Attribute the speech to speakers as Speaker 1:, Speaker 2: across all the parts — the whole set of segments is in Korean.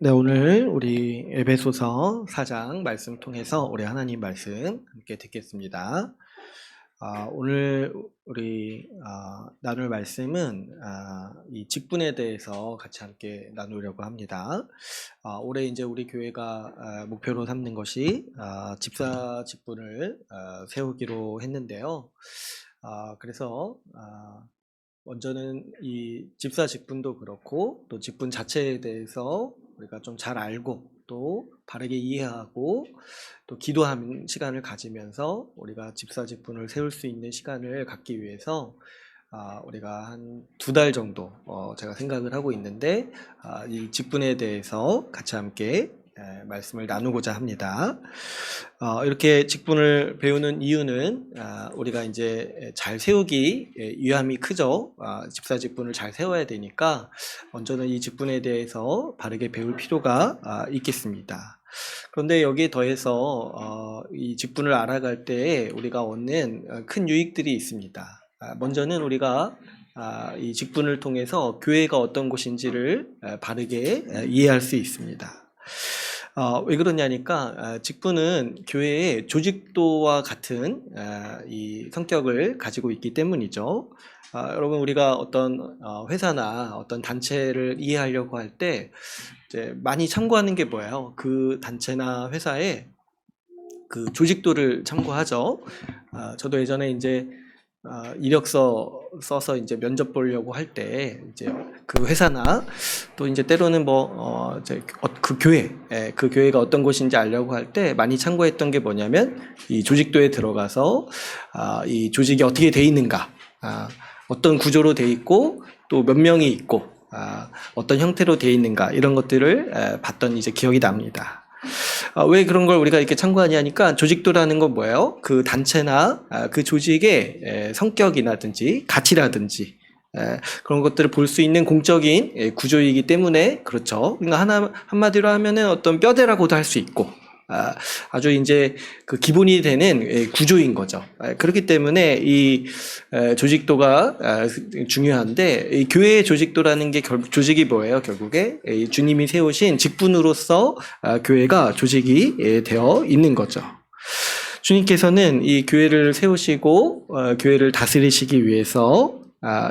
Speaker 1: 네, 오늘 우리 에베소서 4장 말씀 통해서 우리 하나님 말씀 함께 듣겠습니다. 오늘 우리 나눌 말씀은 이 직분에 대해서 같이 함께 나누려고 합니다. 올해 이제 우리 교회가 목표로 삼는 것이 집사 직분을 세우기로 했는데요. 그래서 먼저는 이 집사 직분도 그렇고 또 직분 자체에 대해서 우리가 좀 잘 알고 또 바르게 이해하고 또 기도하는 시간을 가지면서 우리가 집사 직분을 세울 수 있는 시간을 갖기 위해서 우리가 한 2달 정도 제가 생각을 하고 있는데 이 직분에 대해서 같이 함께 말씀을 나누고자 합니다. 이렇게 직분을 배우는 이유는 우리가 이제 잘 세우기 위함이 크죠. 집사 직분을 잘 세워야 되니까 먼저는 이 직분에 대해서 바르게 배울 필요가 있겠습니다. 그런데 여기에 더해서 이 직분을 알아갈 때 우리가 얻는 큰 유익들이 있습니다. 먼저는 우리가 이 직분을 통해서 교회가 어떤 곳인지를 바르게 이해할 수 있습니다. 왜 그러냐니까 직분은 교회의 조직도와 같은 이 성격을 가지고 있기 때문이죠. 여러분, 우리가 어떤 회사나 어떤 단체를 이해하려고 할 때 이제 많이 참고하는 게 뭐예요? 그 단체나 회사의 그 조직도를 참고하죠. 저도 예전에 이제 이력서 써서 이제 면접 보려고 할 때 이제 그 회사나 또 이제 때로는 그 교회가 어떤 곳인지 알려고 할 때 많이 참고했던 게 뭐냐면 이 조직도에 들어가서 이 조직이 어떻게 돼 있는가, 어떤 구조로 돼 있고 또 몇 명이 있고 어떤 형태로 돼 있는가, 이런 것들을 봤던 이제 기억이 납니다. 왜 그런 걸 우리가 이렇게 참고하냐니까 조직도라는 건 뭐예요? 그 단체나 그 조직의 성격이라든지 가치라든지 그런 것들을 볼 수 있는 공적인 구조이기 때문에 그렇죠. 그러니까 한마디로 하면은 어떤 뼈대라고도 할 수 있고 아주 이제 그 기본이 되는 구조인 거죠. 그렇기 때문에 이 조직도가 중요한데, 이 교회의 조직도라는 게 조직이 뭐예요? 결국에 주님이 세우신 직분으로서 교회가 조직이 되어 있는 거죠. 주님께서는 이 교회를 세우시고 교회를 다스리시기 위해서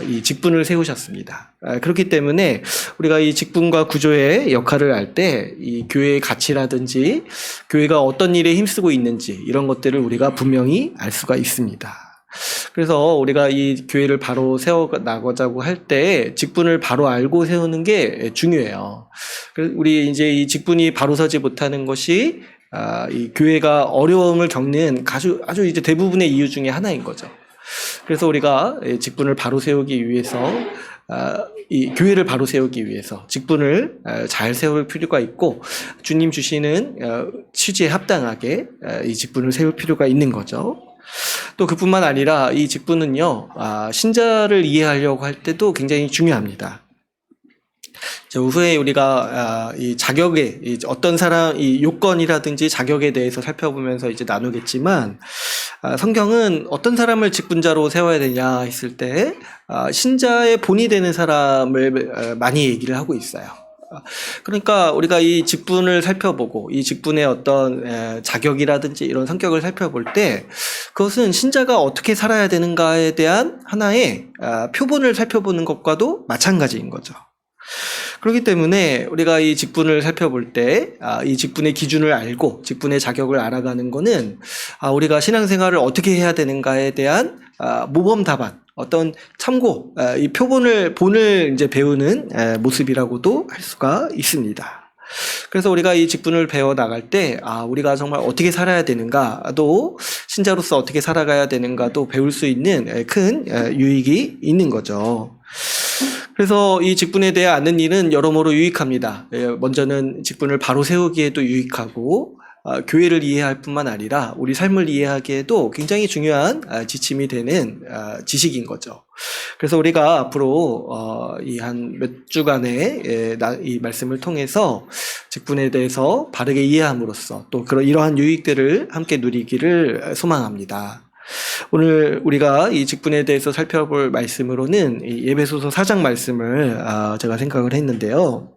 Speaker 1: 이 직분을 세우셨습니다. 그렇기 때문에 우리가 이 직분과 구조의 역할을 알 때 이 교회의 가치라든지 교회가 어떤 일에 힘쓰고 있는지 이런 것들을 우리가 분명히 알 수가 있습니다. 그래서 우리가 이 교회를 바로 세워 나가자고 할 때 직분을 바로 알고 세우는 게 중요해요. 우리 이제 이 직분이 바로 서지 못하는 것이 이 교회가 어려움을 겪는 아주 이제 대부분의 이유 중에 하나인 거죠. 그래서 우리가 직분을 바로 세우기 위해서 이 교회를 바로 세우기 위해서 직분을 잘 세울 필요가 있고, 주님 주시는 취지에 합당하게 이 직분을 세울 필요가 있는 거죠. 또 그뿐만 아니라 이 직분은요, 신자를 이해하려고 할 때도 굉장히 중요합니다. 후에 우리가 이 자격에 어떤 사람 이 요건이라든지 자격에 대해서 살펴보면서 이제 나누겠지만, 성경은 어떤 사람을 직분자로 세워야 되냐 했을 때 신자의 본이 되는 사람을 많이 얘기를 하고 있어요. 그러니까 우리가 이 직분을 살펴보고 이 직분의 어떤 자격이라든지 이런 성격을 살펴볼 때 그것은 신자가 어떻게 살아야 되는가에 대한 하나의 표본을 살펴보는 것과도 마찬가지인 거죠. 그렇기 때문에 우리가 이 직분을 살펴볼 때 이 직분의 기준을 알고 직분의 자격을 알아가는 거는 우리가 신앙생활을 어떻게 해야 되는가에 대한 모범 답안, 어떤 참고, 이 본을 이제 배우는 모습이라고도 할 수가 있습니다. 그래서 우리가 이 직분을 배워 나갈 때 우리가 정말 어떻게 살아야 되는가도, 신자로서 어떻게 살아가야 되는가도 배울 수 있는 큰 유익이 있는 거죠. 그래서 이 직분에 대해 아는 일은 여러모로 유익합니다. 먼저는 직분을 바로 세우기에도 유익하고, 교회를 이해할 뿐만 아니라 우리 삶을 이해하기에도 굉장히 중요한 지침이 되는 지식인 거죠. 그래서 우리가 앞으로 이 한 몇 주간의 이 말씀을 통해서 직분에 대해서 바르게 이해함으로써 또 이러한 유익들을 함께 누리기를 소망합니다. 오늘 우리가 이 직분에 대해서 살펴볼 말씀으로는 이 에베소서 4장 말씀을 제가 생각을 했는데요.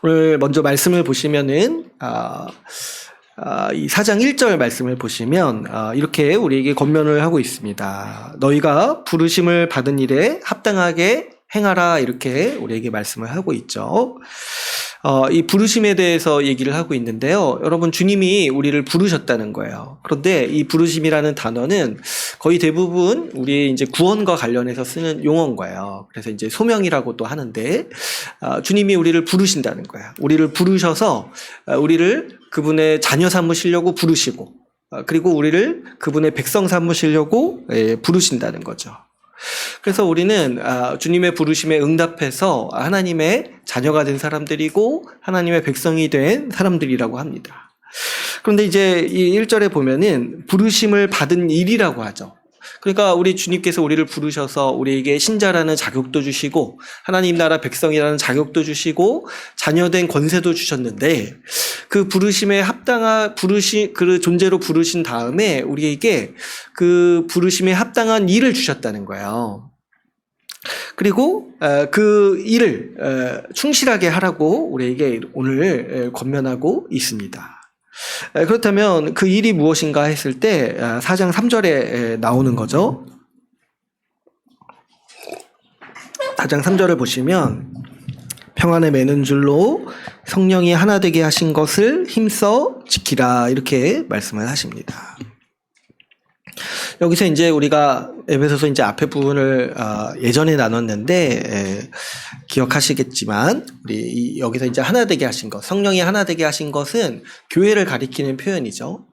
Speaker 1: 오늘 먼저 말씀을 보시면은 이 4장 1절 말씀을 보시면 이렇게 우리에게 권면을 하고 있습니다. 너희가 부르심을 받은 일에 합당하게 행하라, 이렇게 우리에게 말씀을 하고 있죠. 이 부르심에 대해서 얘기를 하고 있는데요. 여러분, 주님이 우리를 부르셨다는 거예요. 그런데 이 부르심이라는 단어는 거의 대부분 우리의 이제 구원과 관련해서 쓰는 용어인 거예요. 그래서 이제 소명이라고도 하는데, 주님이 우리를 부르신다는 거예요. 우리를 부르셔서 우리를 그분의 자녀 삼으시려고 부르시고, 그리고 우리를 그분의 백성 삼으시려고 부르신다는 거죠. 그래서 우리는 주님의 부르심에 응답해서 하나님의 자녀가 된 사람들이고 하나님의 백성이 된 사람들이라고 합니다. 그런데 이제 이 1절에 보면은 부르심을 받은 일이라고 하죠. 그러니까 우리 주님께서 우리를 부르셔서 우리에게 신자라는 자격도 주시고 하나님 나라 백성이라는 자격도 주시고 자녀된 권세도 주셨는데, 그 부르심에 합당한 그 존재로 부르신 다음에 우리에게 그 부르심에 합당한 일을 주셨다는 거예요. 그리고 그 일을 충실하게 하라고 우리에게 오늘 권면하고 있습니다. 그렇다면 그 일이 무엇인가 했을 때 4장 3절에 나오는 거죠. 4장 3절을 보시면 평안에 매는 줄로 성령이 하나 되게 하신 것을 힘써 지키라, 이렇게 말씀을 하십니다. 여기서 이제 우리가 에베소서 이제 앞에 부분을 예전에 나눴는데 기억하시겠지만 우리 여기서 이제 하나 되게 하신 것, 성령이 하나 되게 하신 것은 교회를 가리키는 표현이죠.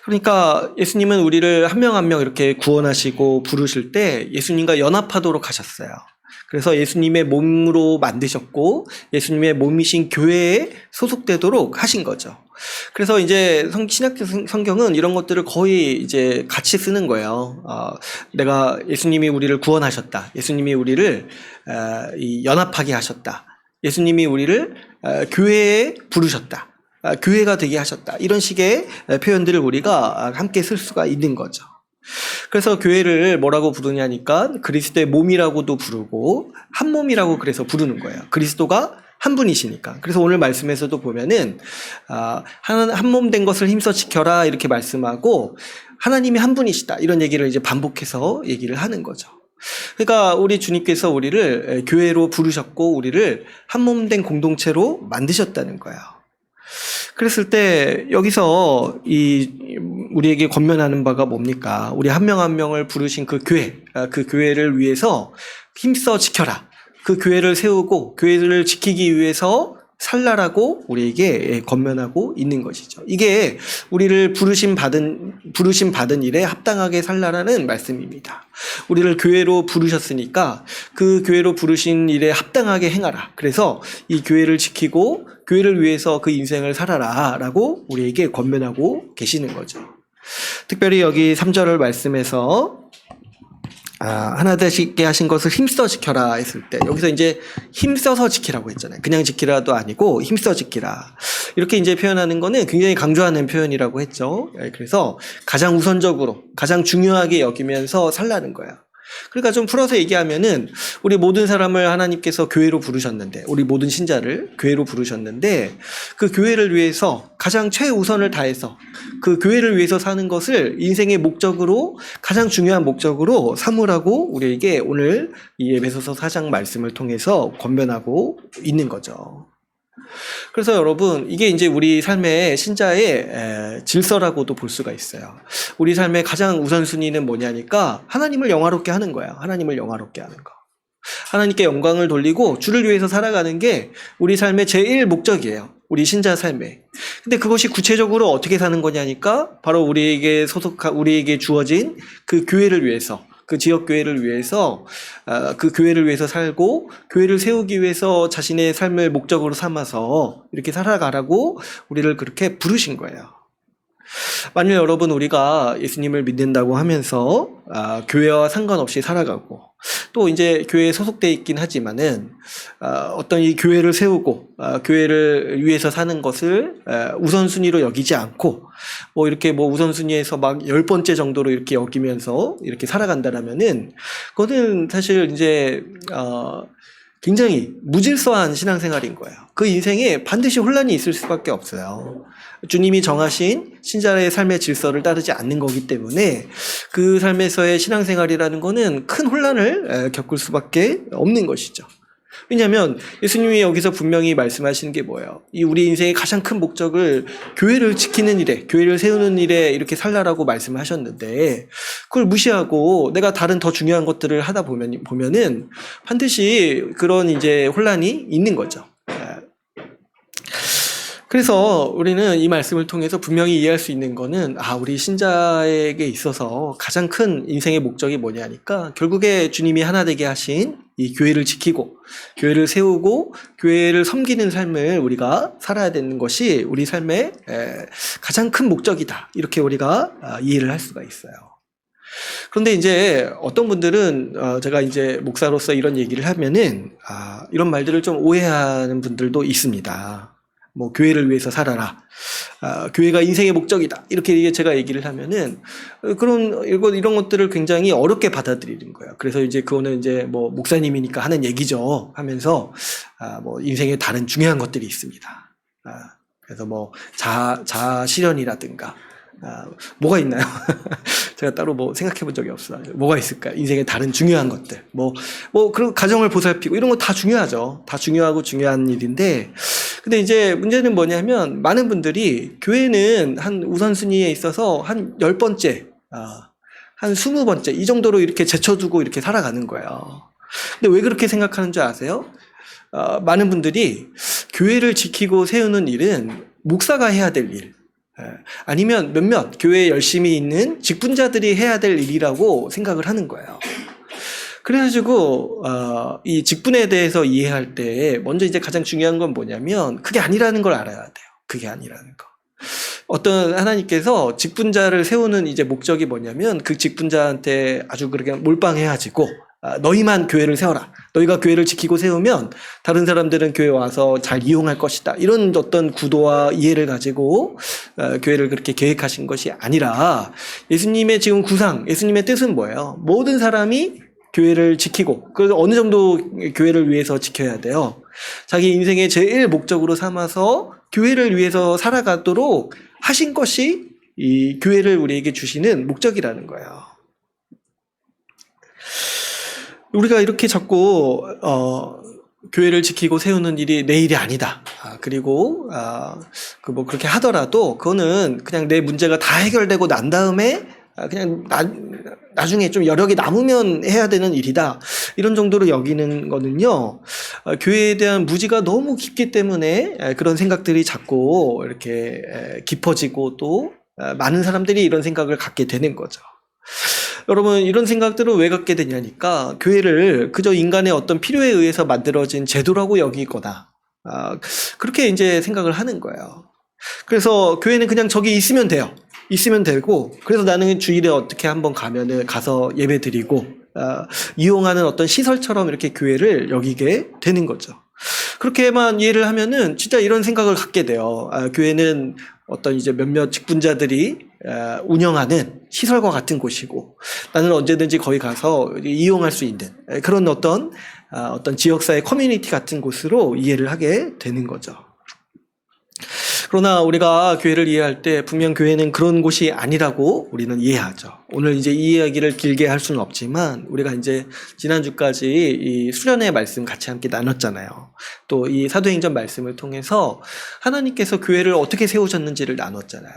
Speaker 1: 그러니까 예수님은 우리를 한 명 한 명 이렇게 구원하시고 부르실 때 예수님과 연합하도록 하셨어요. 그래서 예수님의 몸으로 만드셨고 예수님의 몸이신 교회에 소속되도록 하신 거죠. 그래서 이제 신약 성경은 이런 것들을 거의 이제 같이 쓰는 거예요. 내가 예수님이 우리를 구원하셨다. 예수님이 우리를 연합하게 하셨다. 예수님이 우리를 교회에 부르셨다. 교회가 되게 하셨다. 이런 식의 표현들을 우리가 함께 쓸 수가 있는 거죠. 그래서 교회를 뭐라고 부르냐니까 그리스도의 몸이라고도 부르고 한 몸이라고 그래서 부르는 거예요. 그리스도가 한 분이시니까. 그래서 오늘 말씀에서도 보면은 한 몸 된 것을 힘써 지켜라, 이렇게 말씀하고 하나님이 한 분이시다, 이런 얘기를 이제 반복해서 얘기를 하는 거죠. 그러니까 우리 주님께서 우리를 교회로 부르셨고 우리를 한 몸 된 공동체로 만드셨다는 거예요. 그랬을 때 여기서 우리에게 권면하는 바가 뭡니까? 우리 한 명 한 명을 부르신 그 교회, 그 교회를 위해서 힘써 지켜라. 그 교회를 세우고 교회를 지키기 위해서 살라라고 우리에게 권면하고 있는 것이죠. 이게 우리를 부르심 받은 일에 합당하게 살라라는 말씀입니다. 우리를 교회로 부르셨으니까 그 교회로 부르신 일에 합당하게 행하라. 그래서 이 교회를 지키고 교회를 위해서 그 인생을 살아라라고 우리에게 권면하고 계시는 거죠. 특별히 여기 3절 말씀에서 하나 되시게 하신 것을 힘써 지켜라 했을 때 여기서 이제 힘써서 지키라고 했잖아요. 그냥 지키라도 아니고 힘써 지키라. 이렇게 이제 표현하는 거는 굉장히 강조하는 표현이라고 했죠. 그래서 가장 우선적으로, 가장 중요하게 여기면서 살라는 거예요. 그러니까 좀 풀어서 얘기하면은 우리 모든 사람을 하나님께서 교회로 부르셨는데, 우리 모든 신자를 교회로 부르셨는데 그 교회를 위해서 가장 최우선을 다해서 그 교회를 위해서 사는 것을 인생의 목적으로, 가장 중요한 목적으로 삼으라고 우리에게 오늘 이 에베소서 4장 말씀을 통해서 권면하고 있는 거죠. 그래서 여러분, 이게 이제 우리 삶의 신자의 질서라고도 볼 수가 있어요. 우리 삶의 가장 우선순위는 뭐냐니까 하나님을 영화롭게 하는 거예요. 하나님을 영화롭게 하는 거. 하나님께 영광을 돌리고 주를 위해서 살아가는 게 우리 삶의 제일 목적이에요. 우리 신자 삶에. 근데 그것이 구체적으로 어떻게 사는 거냐니까 바로 우리에게 주어진 그 교회를 위해서, 그 지역교회를 위해서, 그 교회를 위해서 살고 교회를 세우기 위해서 자신의 삶을 목적으로 삼아서 이렇게 살아가라고 우리를 그렇게 부르신 거예요. 만일 여러분 우리가 예수님을 믿는다고 하면서 교회와 상관없이 살아가고 또 이제 교회에 소속돼 있긴 하지만은 어떤 이 교회를 세우고 교회를 위해서 사는 것을 우선순위로 여기지 않고 뭐 이렇게 뭐 우선순위에서 막 10번째 정도로 이렇게 여기면서 이렇게 살아간다라면은 그거는 사실 이제 굉장히 무질서한 신앙생활인 거예요. 그 인생에 반드시 혼란이 있을 수밖에 없어요. 주님이 정하신 신자의 삶의 질서를 따르지 않는 거기 때문에 그 삶에서의 신앙생활이라는 거는 큰 혼란을 겪을 수밖에 없는 것이죠. 왜냐하면 예수님이 여기서 분명히 말씀하시는 게 뭐예요? 이 우리 인생의 가장 큰 목적을 교회를 지키는 일에, 교회를 세우는 일에 이렇게 살라라고 말씀하셨는데 그걸 무시하고 내가 다른 더 중요한 것들을 하다 보면은 반드시 그런 이제 혼란이 있는 거죠. 그래서 우리는 이 말씀을 통해서 분명히 이해할 수 있는 거는 우리 신자에게 있어서 가장 큰 인생의 목적이 뭐냐니까 결국에 주님이 하나 되게 하신 이 교회를 지키고 교회를 세우고 교회를 섬기는 삶을 우리가 살아야 되는 것이 우리 삶의 가장 큰 목적이다. 이렇게 우리가 이해를 할 수가 있어요. 그런데 이제 어떤 분들은 제가 이제 목사로서 이런 얘기를 하면은 이런 말들을 좀 오해하는 분들도 있습니다. 뭐 교회를 위해서 살아라. 교회가 인생의 목적이다. 이렇게 제가 얘기를 하면은 이런 것들을 굉장히 어렵게 받아들이는 거예요. 그래서 이제 그거는 이제 뭐 목사님이니까 하는 얘기죠. 하면서 뭐 인생에 다른 중요한 것들이 있습니다. 그래서 뭐 자아 실현이라든가 뭐가 있나요? 제가 따로 뭐 생각해 본 적이 없어요. 뭐가 있을까요? 인생의 다른 중요한 것들. 그리고 가정을 보살피고 이런 거 다 중요하죠. 다 중요하고 중요한 일인데, 근데 이제 문제는 뭐냐면 많은 분들이 교회는 한 우선순위에 있어서 한 10번째, 한 20번째 이 정도로 이렇게 제쳐두고 이렇게 살아가는 거예요. 근데 왜 그렇게 생각하는 줄 아세요? 많은 분들이 교회를 지키고 세우는 일은 목사가 해야 될 일, 아니면 몇몇 교회에 열심히 있는 직분자들이 해야 될 일이라고 생각을 하는 거예요. 그래가지고 이 직분에 대해서 이해할 때 먼저 이제 가장 중요한 건 뭐냐면 그게 아니라는 걸 알아야 돼요. 그게 아니라는 거. 어떤 하나님께서 직분자를 세우는 이제 목적이 뭐냐면 그 직분자한테 아주 그렇게 몰빵해가지고 너희만 교회를 세워라. 너희가 교회를 지키고 세우면 다른 사람들은 교회 와서 잘 이용할 것이다. 이런 어떤 구도와 이해를 가지고 교회를 그렇게 계획하신 것이 아니라 예수님의 지금 구상, 예수님의 뜻은 뭐예요? 모든 사람이 교회를 지키고, 그래서 어느 정도 교회를 위해서 지켜야 돼요. 자기 인생의 제일 목적으로 삼아서 교회를 위해서 살아가도록 하신 것이 이 교회를 우리에게 주시는 목적이라는 거예요. 우리가 이렇게 자꾸 교회를 지키고 세우는 일이 내 일이 아니다. 그리고 그렇게 하더라도 그거는 그냥 내 문제가 다 해결되고 난 다음에 그냥 나중에 좀 여력이 남으면 해야 되는 일이다. 이런 정도로 여기는 거는요. 교회에 대한 무지가 너무 깊기 때문에 그런 생각들이 자꾸 이렇게 깊어지고 또 많은 사람들이 이런 생각을 갖게 되는 거죠. 여러분, 이런 생각들을 왜 갖게 되냐니까 교회를 그저 인간의 어떤 필요에 의해서 만들어진 제도라고 여기거나 그렇게 이제 생각을 하는 거예요. 그래서 교회는 그냥 저기 있으면 돼요. 있으면 되고, 그래서 나는 주일에 어떻게 한번 가서 예배 드리고 이용하는 어떤 시설처럼 이렇게 교회를 여기게 되는 거죠. 그렇게만 이해를 하면은 진짜 이런 생각을 갖게 돼요. 교회는 어떤 이제 몇몇 직분자들이 운영하는 시설과 같은 곳이고 나는 언제든지 거기 가서 이용할 수 있는 그런 어떤 지역사회 커뮤니티 같은 곳으로 이해를 하게 되는 거죠. 그러나 우리가 교회를 이해할 때 분명 교회는 그런 곳이 아니라고 우리는 이해하죠. 오늘 이제 이 이야기를 길게 할 수는 없지만 우리가 이제 지난주까지 이 수련회 말씀 같이 함께 나눴잖아요. 또 이 사도행전 말씀을 통해서 하나님께서 교회를 어떻게 세우셨는지를 나눴잖아요.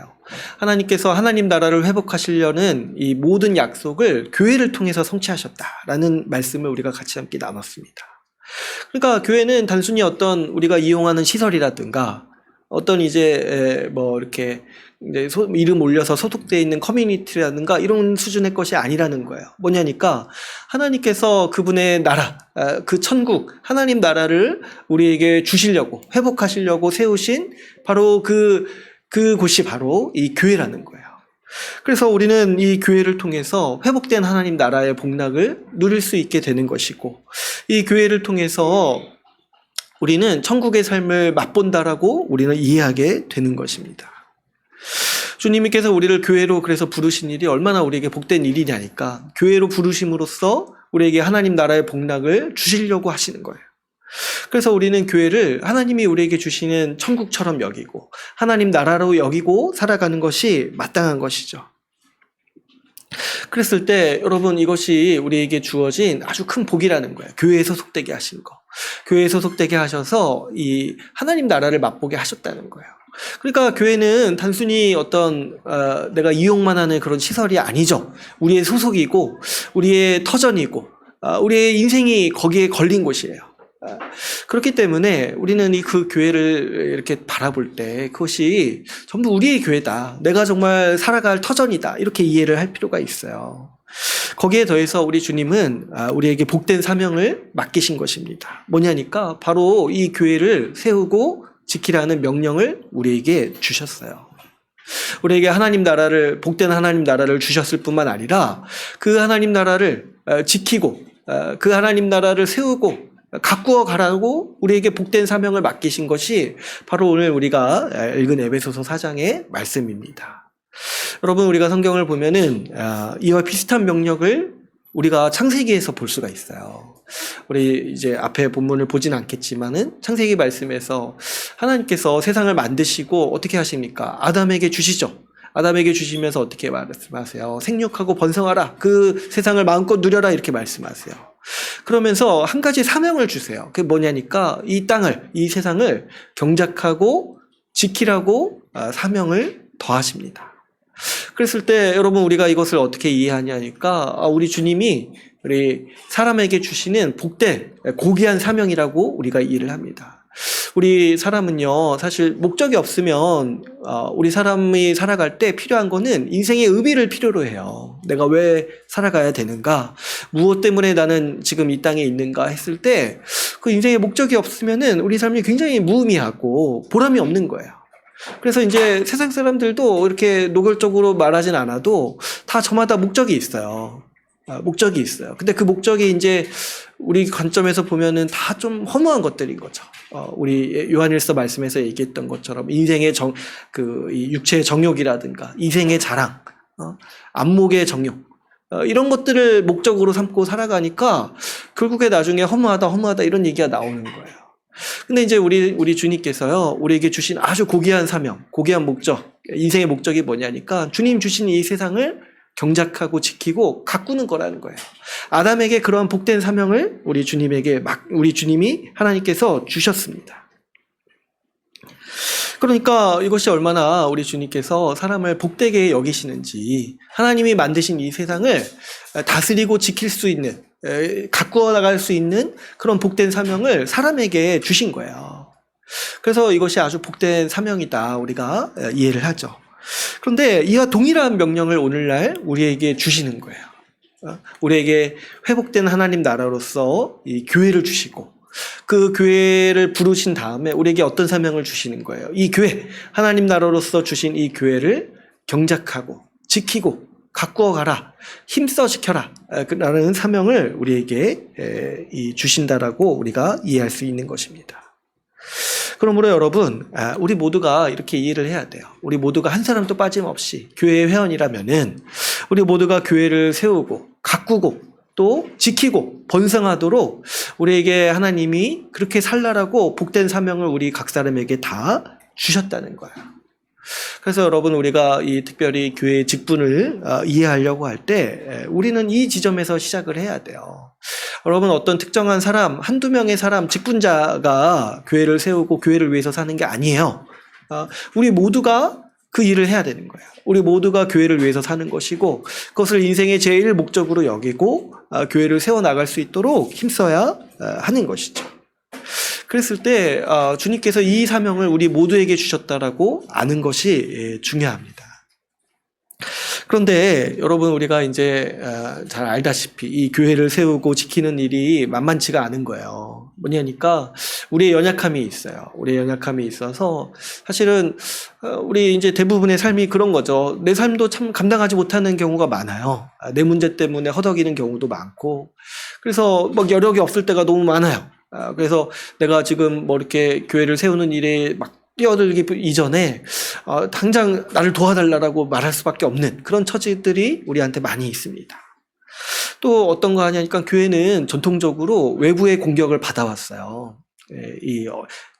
Speaker 1: 하나님께서 하나님 나라를 회복하시려는 이 모든 약속을 교회를 통해서 성취하셨다라는 말씀을 우리가 같이 함께 나눴습니다. 그러니까 교회는 단순히 어떤 우리가 이용하는 시설이라든가 어떤 이제 이렇게 이제 이름 올려서 소속되어 있는 커뮤니티라든가 이런 수준의 것이 아니라는 거예요. 뭐냐니까 하나님께서 그분의 나라, 그 천국, 하나님 나라를 우리에게 주시려고 회복하시려고 세우신 바로 그곳이 바로 이 교회라는 거예요. 그래서 우리는 이 교회를 통해서 회복된 하나님 나라의 복락을 누릴 수 있게 되는 것이고 이 교회를 통해서 우리는 천국의 삶을 맛본다라고 우리는 이해하게 되는 것입니다. 주님께서 우리를 교회로 그래서 부르신 일이 얼마나 우리에게 복된 일이냐니까 교회로 부르심으로써 우리에게 하나님 나라의 복락을 주시려고 하시는 거예요. 그래서 우리는 교회를 하나님이 우리에게 주시는 천국처럼 여기고 하나님 나라로 여기고 살아가는 것이 마땅한 것이죠. 그랬을 때 여러분 이것이 우리에게 주어진 아주 큰 복이라는 거예요. 교회에 소속되게 하신 거. 교회에 소속되게 하셔서 이 하나님 나라를 맛보게 하셨다는 거예요. 그러니까 교회는 단순히 어떤 내가 이용만 하는 그런 시설이 아니죠. 우리의 소속이고 우리의 터전이고 우리의 인생이 거기에 걸린 곳이에요. 그렇기 때문에 우리는 그 교회를 이렇게 바라볼 때 그것이 전부 우리의 교회다. 내가 정말 살아갈 터전이다. 이렇게 이해를 할 필요가 있어요. 거기에 더해서 우리 주님은 우리에게 복된 사명을 맡기신 것입니다. 뭐냐니까 바로 이 교회를 세우고 지키라는 명령을 우리에게 주셨어요. 우리에게 하나님 나라를, 복된 하나님 나라를 주셨을 뿐만 아니라 그 하나님 나라를 지키고 그 하나님 나라를 세우고 가꾸어 가라고 우리에게 복된 사명을 맡기신 것이 바로 오늘 우리가 읽은 에베소서 4장의 말씀입니다. 여러분 우리가 성경을 보면은 이와 비슷한 명령을 우리가 창세기에서 볼 수가 있어요. 우리 이제 앞에 본문을 보진 않겠지만은 창세기 말씀에서 하나님께서 세상을 만드시고 어떻게 하십니까? 아담에게 주시죠. 아담에게 주시면서 어떻게 말씀하세요? 생육하고 번성하라. 그 세상을 마음껏 누려라. 이렇게 말씀하세요. 그러면서 한 가지 사명을 주세요. 그게 뭐냐니까 이 땅을, 이 세상을 경작하고 지키라고 사명을 더하십니다. 그랬을 때 여러분 우리가 이것을 어떻게 이해하냐니까 우리 주님이 우리 사람에게 주시는 복된 고귀한 사명이라고 우리가 이해를 합니다. 우리 사람은요 사실 목적이 없으면 우리 사람이 살아갈 때 필요한 거는 인생의 의미를 필요로 해요. 내가 왜 살아가야 되는가, 무엇 때문에 나는 지금 이 땅에 있는가 했을 때 그 인생의 목적이 없으면은 우리 삶이 굉장히 무의미하고 보람이 없는 거예요. 그래서 이제 세상 사람들도 이렇게 노골적으로 말하진 않아도 다 저마다 목적이 있어요. 목적이 있어요. 근데 그 목적이 이제 우리 관점에서 보면은 다 좀 허무한 것들인 거죠. 우리 요한일서 말씀에서 얘기했던 것처럼 인생의 이 육체의 정욕이라든가 인생의 자랑, 안목의 정욕, 이런 것들을 목적으로 삼고 살아가니까 결국에 나중에 허무하다 이런 얘기가 나오는 거예요. 근데 이제 우리 주님께서요, 우리에게 주신 아주 고귀한 사명, 고귀한 목적, 인생의 목적이 뭐냐니까 주님 주신 이 세상을 경작하고 지키고 가꾸는 거라는 거예요. 아담에게 그러한 복된 사명을 우리 주님이 하나님께서 주셨습니다. 그러니까 이것이 얼마나 우리 주님께서 사람을 복되게 여기시는지, 하나님이 만드신 이 세상을 다스리고 지킬 수 있는, 가꾸어 나갈 수 있는 그런 복된 사명을 사람에게 주신 거예요. 그래서 이것이 아주 복된 사명이다 우리가 이해를 하죠. 그런데 이와 동일한 명령을 오늘날 우리에게 주시는 거예요. 우리에게 회복된 하나님 나라로서 이 교회를 주시고 그 교회를 부르신 다음에 우리에게 어떤 사명을 주시는 거예요. 이 교회, 하나님 나라로서 주신 이 교회를 경작하고 지키고 가꾸어 가라, 힘써 지켜라 라는 사명을 우리에게 주신다라고 우리가 이해할 수 있는 것입니다. 그러므로 여러분, 우리 모두가 이렇게 이해를 해야 돼요. 우리 모두가 한 사람도 빠짐없이 교회의 회원이라면은 우리 모두가 교회를 세우고 가꾸고 또 지키고 번성하도록 우리에게 하나님이 그렇게 살라라고 복된 사명을 우리 각 사람에게 다 주셨다는 거예요. 그래서 여러분 우리가 이 특별히 교회의 직분을 이해하려고 할 때 우리는 이 지점에서 시작을 해야 돼요. 여러분 어떤 특정한 사람, 한두 명의 사람, 직분자가 교회를 세우고 교회를 위해서 사는 게 아니에요. 우리 모두가 그 일을 해야 되는 거예요. 우리 모두가 교회를 위해서 사는 것이고 그것을 인생의 제일 목적으로 여기고 교회를 세워나갈 수 있도록 힘써야 하는 것이죠. 그랬을 때 주님께서 이 사명을 우리 모두에게 주셨다라고 아는 것이 중요합니다. 그런데 여러분 우리가 이제 잘 알다시피 이 교회를 세우고 지키는 일이 만만치가 않은 거예요. 뭐냐니까 우리의 연약함이 있어요. 우리의 연약함이 있어서 사실은 우리 이제 대부분의 삶이 그런 거죠. 내 삶도 참 감당하지 못하는 경우가 많아요. 내 문제 때문에 허덕이는 경우도 많고 그래서 막 여력이 없을 때가 너무 많아요. 그래서 내가 지금 뭐 이렇게 교회를 세우는 일에 막 뛰어들기 이전에 당장 나를 도와달라고 말할 수밖에 없는 그런 처지들이 우리한테 많이 있습니다. 또 어떤 거 하냐니까 교회는 전통적으로 외부의 공격을 받아왔어요.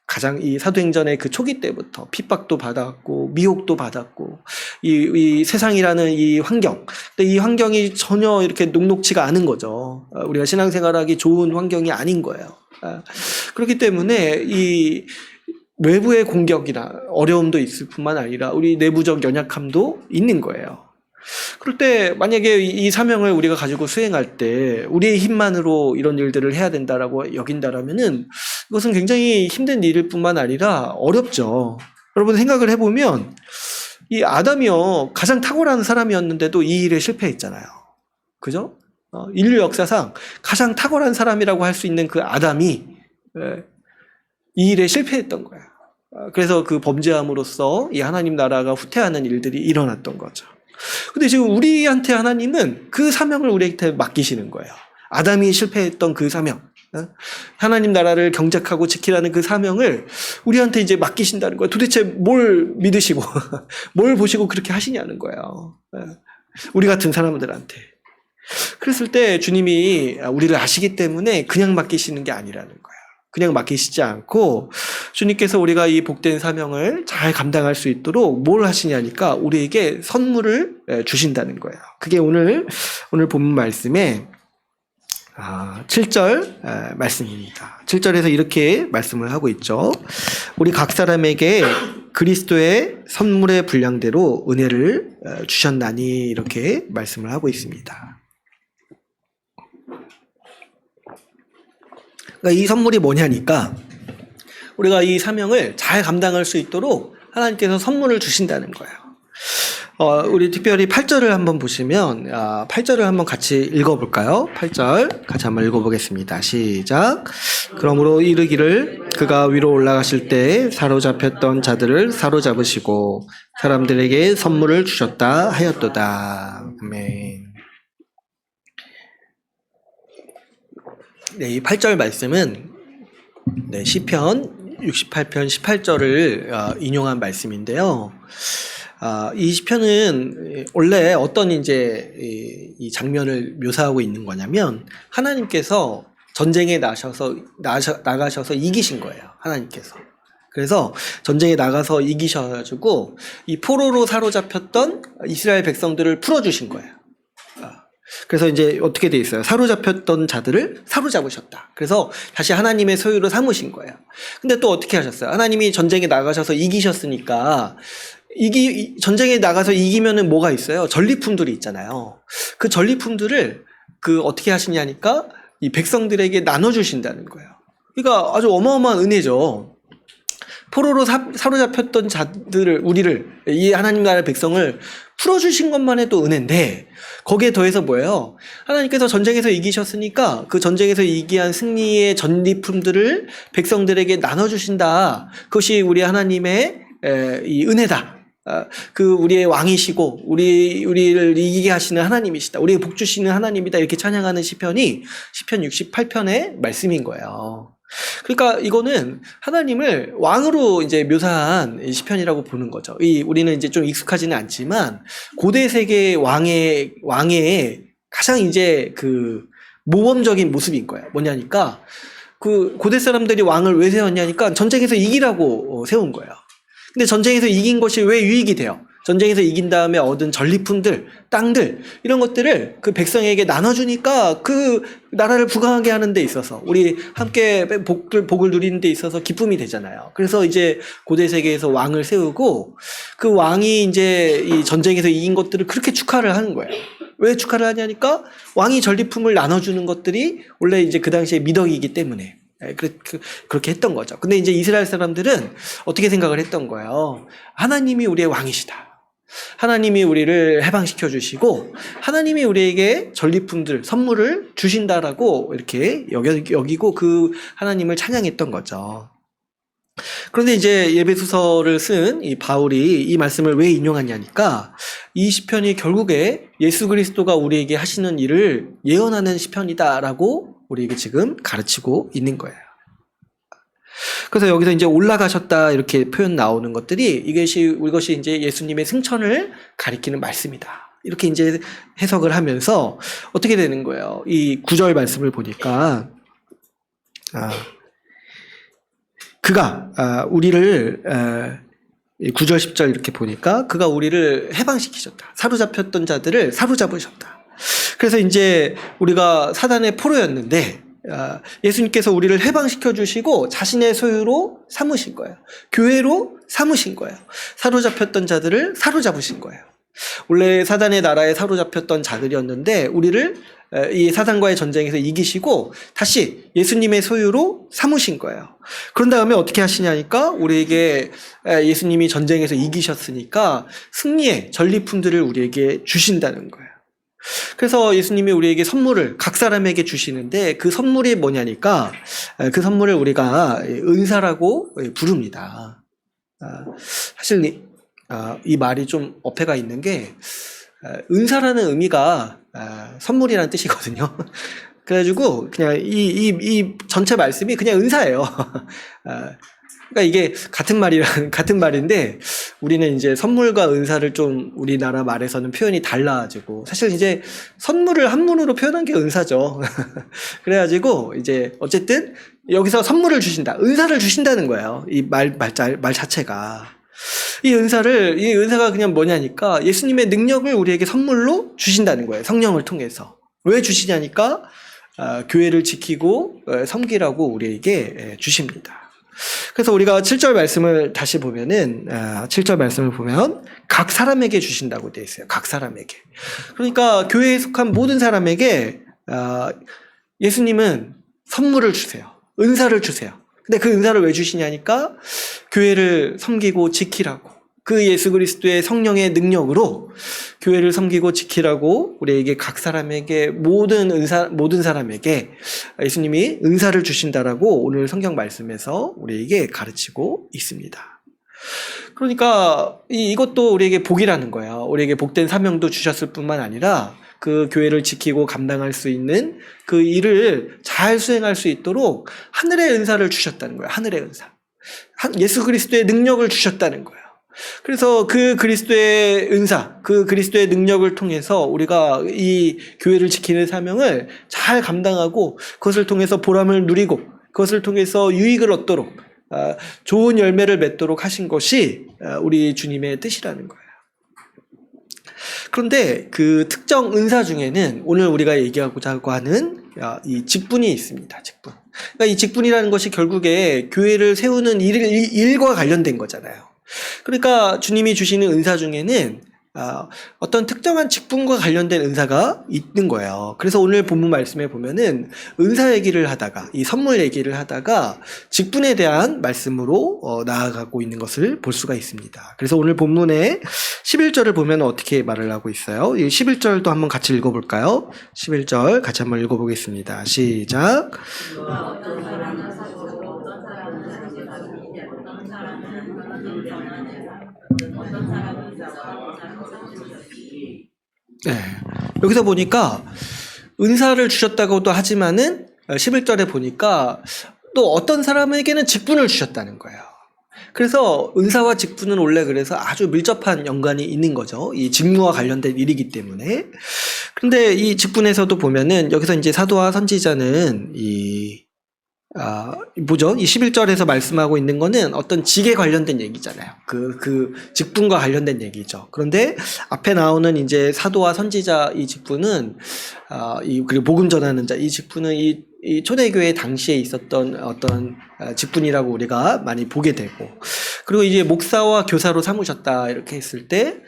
Speaker 1: 가장 이 사도행전의 그 초기 때부터 핍박도 받았고 미혹도 받았고 이 세상이라는 이 환경, 근데 이 환경이 전혀 이렇게 녹록치가 않은 거죠. 우리가 신앙생활하기 좋은 환경이 아닌 거예요. 그렇기 때문에 이 외부의 공격이나 어려움도 있을 뿐만 아니라 우리 내부적 연약함도 있는 거예요. 그럴 때 만약에 이 사명을 우리가 가지고 수행할 때 우리의 힘만으로 이런 일들을 해야 된다라고 여긴다라면은 이것은 굉장히 힘든 일일 뿐만 아니라 어렵죠. 여러분 생각을 해보면 이 아담이요 가장 탁월한 사람이었는데도 이 일에 실패했잖아요. 그죠? 인류 역사상 가장 탁월한 사람이라고 할 수 있는 그 아담이 이 일에 실패했던 거예요. 그래서 그 범죄함으로써 이 하나님 나라가 후퇴하는 일들이 일어났던 거죠. 근데 지금 우리한테 하나님은 그 사명을 우리한테 맡기시는 거예요. 아담이 실패했던 그 사명, 하나님 나라를 경작하고 지키라는 그 사명을 우리한테 이제 맡기신다는 거예요. 도대체 뭘 믿으시고 뭘 보시고 그렇게 하시냐는 거예요. 우리 같은 사람들한테. 그랬을 때 주님이 우리를 아시기 때문에 그냥 맡기시는 게 아니라는 거예요. 그냥 맡기시지 않고 주님께서 우리가 이 복된 사명을 잘 감당할 수 있도록 뭘 하시냐니까 우리에게 선물을 주신다는 거예요. 그게 오늘 본문 말씀의 7절 말씀입니다. 7절에서 이렇게 말씀을 하고 있죠. 우리 각 사람에게 그리스도의 선물의 분량대로 은혜를 주셨나니 이렇게 말씀을 하고 있습니다. 그러니까 이 선물이 뭐냐니까 우리가 이 사명을 잘 감당할 수 있도록 하나님께서 선물을 주신다는 거예요. 우리 특별히 8절을 한번 보시면 8절을 한번 같이 읽어볼까요? 8절 같이 한번 읽어보겠습니다. 시작. 그러므로 이르기를 그가 위로 올라가실 때 사로잡혔던 자들을 사로잡으시고 사람들에게 선물을 주셨다 하였도다. 아멘. 네, 이 8절 말씀은 시편 68편 18절을 인용한 말씀인데요. 이 시편은 원래 어떤 이제 이 장면을 묘사하고 있는 거냐면 하나님께서 전쟁에 나가셔서 이기신 거예요. 하나님께서. 그래서 전쟁에 나가서 이기셔가지고 이 포로로 사로잡혔던 이스라엘 백성들을 풀어주신 거예요. 그래서 이제 어떻게 돼 있어요? 사로잡혔던 자들을 사로잡으셨다. 그래서 다시 하나님의 소유로 삼으신 거예요. 근데 또 어떻게 하셨어요? 하나님이 전쟁에 나가셔서 이기셨으니까 전쟁에 나가서 이기면은 뭐가 있어요? 전리품들이 있잖아요. 그 전리품들을 어떻게 하시냐니까 이 백성들에게 나눠주신다는 거예요. 그러니까 아주 어마어마한 은혜죠. 포로로 사로잡혔던 자들을, 이 하나님 나라의 백성을 풀어주신 것만 해도 은혜인데, 거기에 더해서 뭐예요? 하나님께서 전쟁에서 이기셨으니까 그 전쟁에서 이기한 승리의 전리품들을 백성들에게 나눠주신다. 그것이 우리 하나님의 이 은혜다. 우리의 왕이시고, 우리를 이기게 하시는 하나님이시다. 우리의 복 주시는 하나님이다. 이렇게 찬양하는 시편이 시편 68편의 말씀인 거예요. 그러니까 이거는 하나님을 왕으로 이제 묘사한 시편이라고 보는 거죠. 우리는 이제 좀 익숙하지는 않지만 고대 세계 왕의 가장 이제 모범적인 모습인 거예요. 뭐냐니까 고대 사람들이 왕을 왜 세웠냐니까 전쟁에서 이기라고 세운 거예요. 근데 전쟁에서 이긴 것이 왜 유익이 돼요? 전쟁에서 이긴 다음에 얻은 전리품들, 땅들, 이런 것들을 그 백성에게 나눠주니까 그 나라를 부강하게 하는 데 있어서 우리 함께 복을 누리는 데 있어서 기쁨이 되잖아요. 그래서 이제 고대 세계에서 왕을 세우고 그 왕이 이제 이 전쟁에서 이긴 것들을 그렇게 축하를 하는 거예요. 왜 축하를 하냐니까 왕이 전리품을 나눠주는 것들이 원래 이제 그 당시에 미덕이기 때문에. 그렇게 했던 거죠. 근데 이제 이스라엘 사람들은 어떻게 생각을 했던 거예요? 하나님이 우리의 왕이시다. 하나님이 우리를 해방시켜 주시고 하나님이 우리에게 전리품들, 선물을 주신다라고 이렇게 여기고 그 하나님을 찬양했던 거죠. 그런데 이제 예배소서를 쓴 이 바울이 이 말씀을 왜 인용하냐니까 이 시편이 결국에 예수 그리스도가 우리에게 하시는 일을 예언하는 시편이다라고 우리에게 지금 가르치고 있는 거예요. 그래서 여기서 이제 올라가셨다 이렇게 표현 나오는 것들이 이것이 이제 예수님의 승천을 가리키는 말씀이다. 이렇게 이제 해석을 하면서 어떻게 되는 거예요? 이 9절 말씀을 보니까 그가 우리를 9절 10절 이렇게 보니까 그가 우리를 해방시키셨다. 사로잡혔던 자들을 사로잡으셨다. 그래서 이제 우리가 사단의 포로였는데 예수님께서 우리를 해방시켜 주시고 자신의 소유로 삼으신 거예요. 교회로 삼으신 거예요. 사로잡혔던 자들을 사로잡으신 거예요. 원래 사단의 나라에 사로잡혔던 자들이었는데 우리를 이 사단과의 전쟁에서 이기시고 다시 예수님의 소유로 삼으신 거예요. 그런 다음에 어떻게 하시냐니까 우리에게 예수님이 전쟁에서 이기셨으니까 승리의 전리품들을 우리에게 주신다는 거예요. 그래서 예수님이 우리에게 선물을 각 사람에게 주시는데 그 선물이 뭐냐니까 그 선물을 우리가 은사라고 부릅니다. 사실 이 말이 좀 어폐가 있는 게 은사라는 의미가 선물이라는 뜻이거든요. 그래가지고 그냥 이 전체 말씀이 그냥 은사예요. 그러니까 이게 같은 말인데 우리는 이제 선물과 은사를 좀 우리나라 말에서는 표현이 달라지고 사실 이제 선물을 한문으로 표현한 게 은사죠. 그래가지고 이제 어쨌든 여기서 선물을 주신다, 은사를 주신다는 거예요. 이 말 자체가. 이 은사가 그냥 뭐냐니까 예수님의 능력을 우리에게 선물로 주신다는 거예요. 성령을 통해서. 왜 주시냐니까 교회를 지키고 섬기라고 우리에게 주십니다. 그래서 우리가 7절 말씀을 다시 보면은 7절 말씀을 보면 각 사람에게 주신다고 되어 있어요. 각 사람에게. 그러니까 교회에 속한 모든 사람에게 예수님은 선물을 주세요. 은사를 주세요. 근데 그 은사를 왜 주시냐니까 교회를 섬기고 지키라고, 그 예수 그리스도의 성령의 능력으로 교회를 섬기고 지키라고 우리에게 각 사람에게 모든 사람에게 예수님이 은사를 주신다라고 오늘 성경 말씀에서 우리에게 가르치고 있습니다. 그러니까 이것도 우리에게 복이라는 거예요. 우리에게 복된 사명도 주셨을 뿐만 아니라 그 교회를 지키고 감당할 수 있는 그 일을 잘 수행할 수 있도록 하늘의 은사를 주셨다는 거예요. 하늘의 은사. 예수 그리스도의 능력을 주셨다는 거예요. 그래서 그 그리스도의 은사, 그 그리스도의 능력을 통해서 우리가 이 교회를 지키는 사명을 잘 감당하고 그것을 통해서 보람을 누리고 그것을 통해서 유익을 얻도록 좋은 열매를 맺도록 하신 것이 우리 주님의 뜻이라는 거예요. 그런데 그 특정 은사 중에는 오늘 우리가 얘기하고자 하는 이 직분이 있습니다. 직분. 그러니까 이 직분이라는 것이 결국에 교회를 세우는 일과 관련된 거잖아요. 그러니까 주님이 주시는 은사 중에는 어떤 특정한 직분과 관련된 은사가 있는 거예요. 그래서 오늘 본문 말씀에 보면은 은사 얘기를 하다가 이 선물 얘기를 하다가 직분에 대한 말씀으로 나아가고 있는 것을 볼 수가 있습니다. 그래서 오늘 본문의 11절을 보면 어떻게 말을 하고 있어요? 이 11절도 한번 같이 읽어볼까요? 11절 같이 한번 읽어보겠습니다. 시작. 네. 여기서 보니까 은사를 주셨다고도 하지만은 11절에 보니까 또 어떤 사람에게는 직분을 주셨다는 거예요. 그래서 은사와 직분은 원래 그래서 아주 밀접한 연관이 있는 거죠. 이 직무와 관련된 일이기 때문에. 그런데 이 직분에서도 보면은 여기서 이제 사도와 선지자는 이 11절에서 말씀하고 있는 거는 어떤 직에 관련된 얘기잖아요. 그 직분과 관련된 얘기죠. 그런데 앞에 나오는 이제 사도와 선지자 이 직분은, 그리고 복음 전하는 자 이 직분은 이 초대교회 당시에 있었던 어떤 직분이라고 우리가 많이 보게 되고, 그리고 이제 목사와 교사로 삼으셨다 이렇게 했을 때,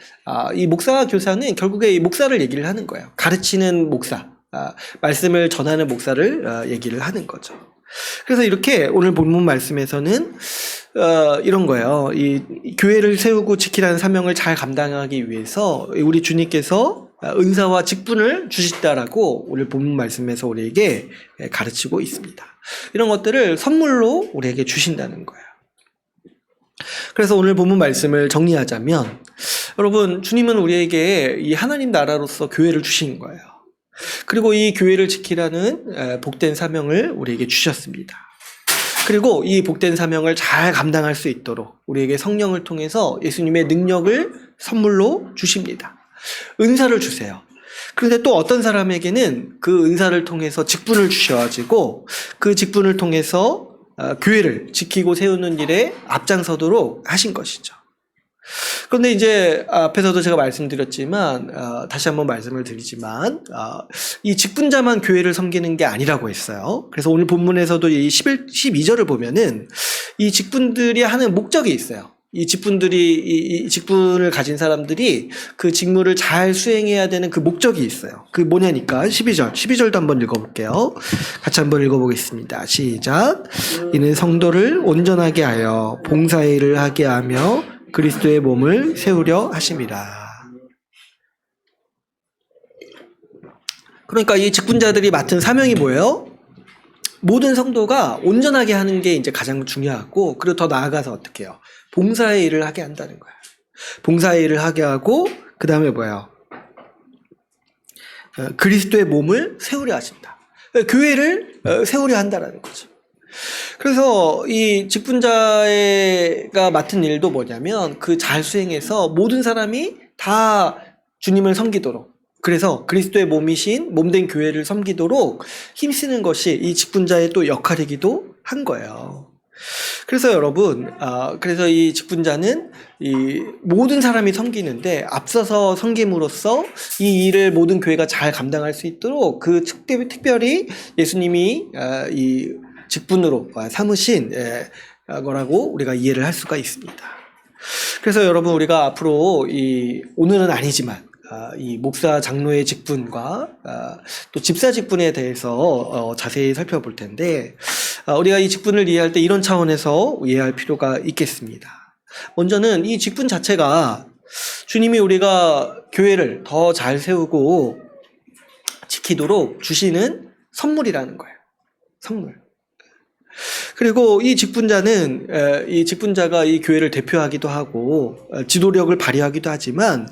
Speaker 1: 이 목사와 교사는 결국에 이 목사를 얘기를 하는 거예요. 가르치는 목사, 말씀을 전하는 목사를 얘기를 하는 거죠. 그래서 이렇게 오늘 본문 말씀에서는 이런 거예요. 이 교회를 세우고 지키라는 사명을 잘 감당하기 위해서 우리 주님께서 은사와 직분을 주시다라고 오늘 본문 말씀에서 우리에게 가르치고 있습니다. 이런 것들을 선물로 우리에게 주신다는 거예요. 그래서 오늘 본문 말씀을 정리하자면, 여러분, 주님은 우리에게 이 하나님 나라로서 교회를 주신 거예요. 그리고 이 교회를 지키라는 복된 사명을 우리에게 주셨습니다. 그리고 이 복된 사명을 잘 감당할 수 있도록 우리에게 성령을 통해서 예수님의 능력을 선물로 주십니다. 은사를 주세요. 그런데 또 어떤 사람에게는 그 은사를 통해서 직분을 주셔가지고 그 직분을 통해서 교회를 지키고 세우는 일에 앞장서도록 하신 것이죠. 그런데 이제 앞에서도 제가 말씀드렸지만 다시 한번 말씀을 드리지만 이 직분자만 교회를 섬기는 게 아니라고 했어요. 그래서 오늘 본문에서도 이 12절을 보면은 이 직분들이 하는 목적이 있어요. 이 직분을 가진 사람들이 그 직무를 잘 수행해야 되는 그 목적이 있어요. 그 뭐냐니까 12절도 한번 읽어볼게요. 같이 한번 읽어보겠습니다. 시작. 이는 성도를 온전하게 하여 봉사의 일을 하게 하며 그리스도의 몸을 세우려 하심이라. 그러니까 이 직분자들이 맡은 사명이 뭐예요? 모든 성도가 온전하게 하는 게 이제 가장 중요하고, 그리고 더 나아가서 어떻게 해요? 봉사의 일을 하게 한다는 거예요. 봉사의 일을 하게 하고, 그 다음에 뭐예요? 그리스도의 몸을 세우려 하신다. 교회를 세우려 한다는 거죠. 그래서 이 직분자가 맡은 일도 뭐냐면 그 잘 수행해서 모든 사람이 다 주님을 섬기도록, 그래서 그리스도의 몸된 교회를 섬기도록 힘쓰는 것이 이 직분자의 또 역할이기도 한 거예요. 그래서 여러분, 그래서 이 직분자는 이 모든 사람이 섬기는데 앞서서 섬김으로써 이 일을 모든 교회가 잘 감당할 수 있도록 그 특별히 예수님이 이 직분으로 삼으신 거라고 우리가 이해를 할 수가 있습니다. 그래서 여러분, 우리가 앞으로 오늘은 아니지만 이 목사 장로의 직분과 또 집사 직분에 대해서 자세히 살펴볼 텐데, 우리가 이 직분을 이해할 때 이런 차원에서 이해할 필요가 있겠습니다. 먼저는 이 직분 자체가 주님이 우리가 교회를 더 잘 세우고 지키도록 주시는 선물이라는 거예요. 선물. 그리고 이 직분자가 이 교회를 대표하기도 하고 지도력을 발휘하기도 하지만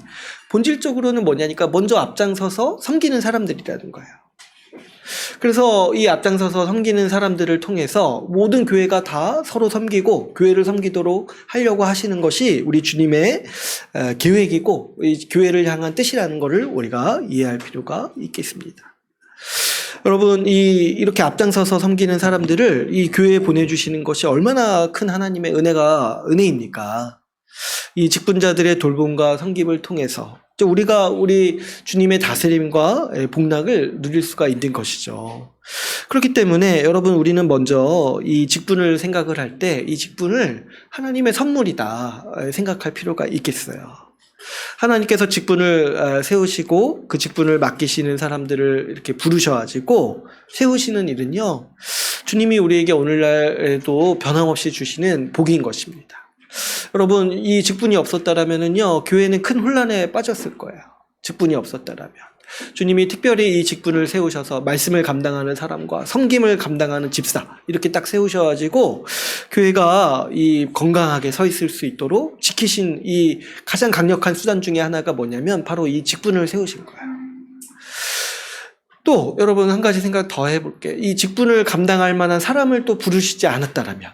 Speaker 1: 본질적으로는 뭐냐니까 먼저 앞장서서 섬기는 사람들이라는 거예요. 그래서 이 앞장서서 섬기는 사람들을 통해서 모든 교회가 다 서로 섬기고 교회를 섬기도록 하려고 하시는 것이 우리 주님의 계획이고 이 교회를 향한 뜻이라는 것을 우리가 이해할 필요가 있겠습니다. 여러분, 이렇게 앞장서서 섬기는 사람들을 이 교회에 보내주시는 것이 얼마나 큰 하나님의 은혜입니까? 이 직분자들의 돌봄과 섬김을 통해서 우리가 우리 주님의 다스림과 복락을 누릴 수가 있는 것이죠. 그렇기 때문에 여러분, 우리는 먼저 이 직분을 생각을 할 때 이 직분을 하나님의 선물이다 생각할 필요가 있겠어요. 하나님께서 직분을 세우시고 그 직분을 맡기시는 사람들을 이렇게 부르셔가지고 세우시는 일은요, 주님이 우리에게 오늘날에도 변함없이 주시는 복인 것입니다. 여러분, 이 직분이 없었다라면은요, 교회는 큰 혼란에 빠졌을 거예요. 직분이 없었다라면. 주님이 특별히 이 직분을 세우셔서 말씀을 감당하는 사람과 섬김을 감당하는 집사 이렇게 딱 세우셔가지고 교회가 이 건강하게 서 있을 수 있도록 지키신 이 가장 강력한 수단 중에 하나가 뭐냐면 바로 이 직분을 세우신 거예요. 또 여러분, 한 가지 생각 더 해볼게. 이 직분을 감당할 만한 사람을 또 부르시지 않았다라면,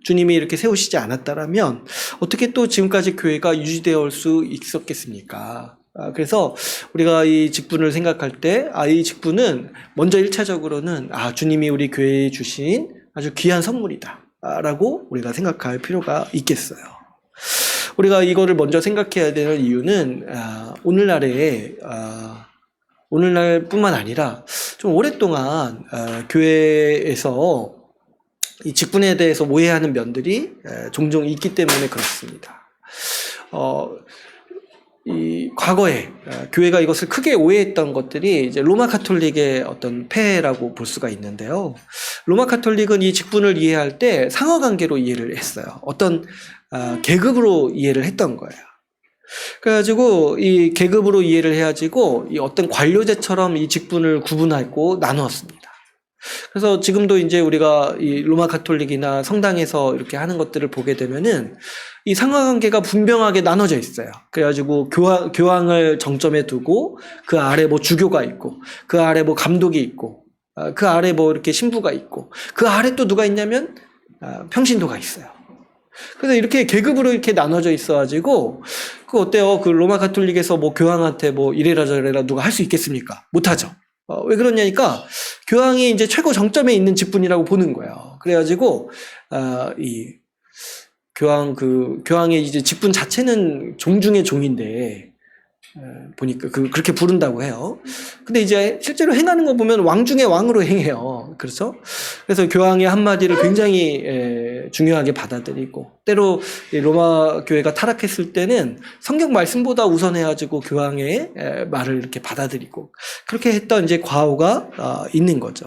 Speaker 1: 주님이 이렇게 세우시지 않았다라면 어떻게 또 지금까지 교회가 유지되어 올 수 있었겠습니까? 그래서 우리가 이 직분을 생각할 때, 이 직분은 먼저 1차적으로는 주님이 우리 교회에 주신 아주 귀한 선물이다 라고 우리가 생각할 필요가 있겠어요. 우리가 이거를 먼저 생각해야 되는 이유는 오늘날뿐만 아니라 좀 오랫동안 교회에서 이 직분에 대해서 오해하는 면들이 종종 있기 때문에 그렇습니다. 이 과거에 교회가 이것을 크게 오해했던 것들이 이제 로마 카톨릭의 어떤 폐해라고 볼 수가 있는데요. 로마 카톨릭은 이 직분을 이해할 때 상하관계로 이해를 했어요. 어떤 계급으로 이해를 했던 거예요. 그래가지고 이 계급으로 이해를 해가지고 이 어떤 관료제처럼 이 직분을 구분하고 나누었습니다. 그래서 지금도 이제 우리가 이 로마 카톨릭이나 성당에서 이렇게 하는 것들을 보게 되면은 이 상하관계가 분명하게 나눠져 있어요. 그래가지고 교황을 정점에 두고 그 아래 뭐 주교가 있고 그 아래 뭐 감독이 있고 그 아래 뭐 이렇게 신부가 있고 그 아래 또 누가 있냐면 평신도가 있어요. 그래서 이렇게 계급으로 이렇게 나눠져 있어가지고, 그 어때요? 그 로마 가톨릭에서 뭐 교황한테 뭐 이래라 저래라 누가 할 수 있겠습니까? 못하죠. 왜 그러냐니까, 교황이 이제 최고 정점에 있는 직분이라고 보는 거예요. 그래가지고, 이 교황의 이제 직분 자체는 종 중의 종인데, 보니까 그렇게 부른다고 해요. 근데 이제 실제로 행하는 거 보면 왕 중에 왕으로 행해요. 그렇죠? 그래서 교황의 한마디를 굉장히 중요하게 받아들이고, 때로 로마 교회가 타락했을 때는 성경 말씀보다 우선해가지고 교황의 말을 이렇게 받아들이고, 그렇게 했던 이제 과오가 있는 거죠.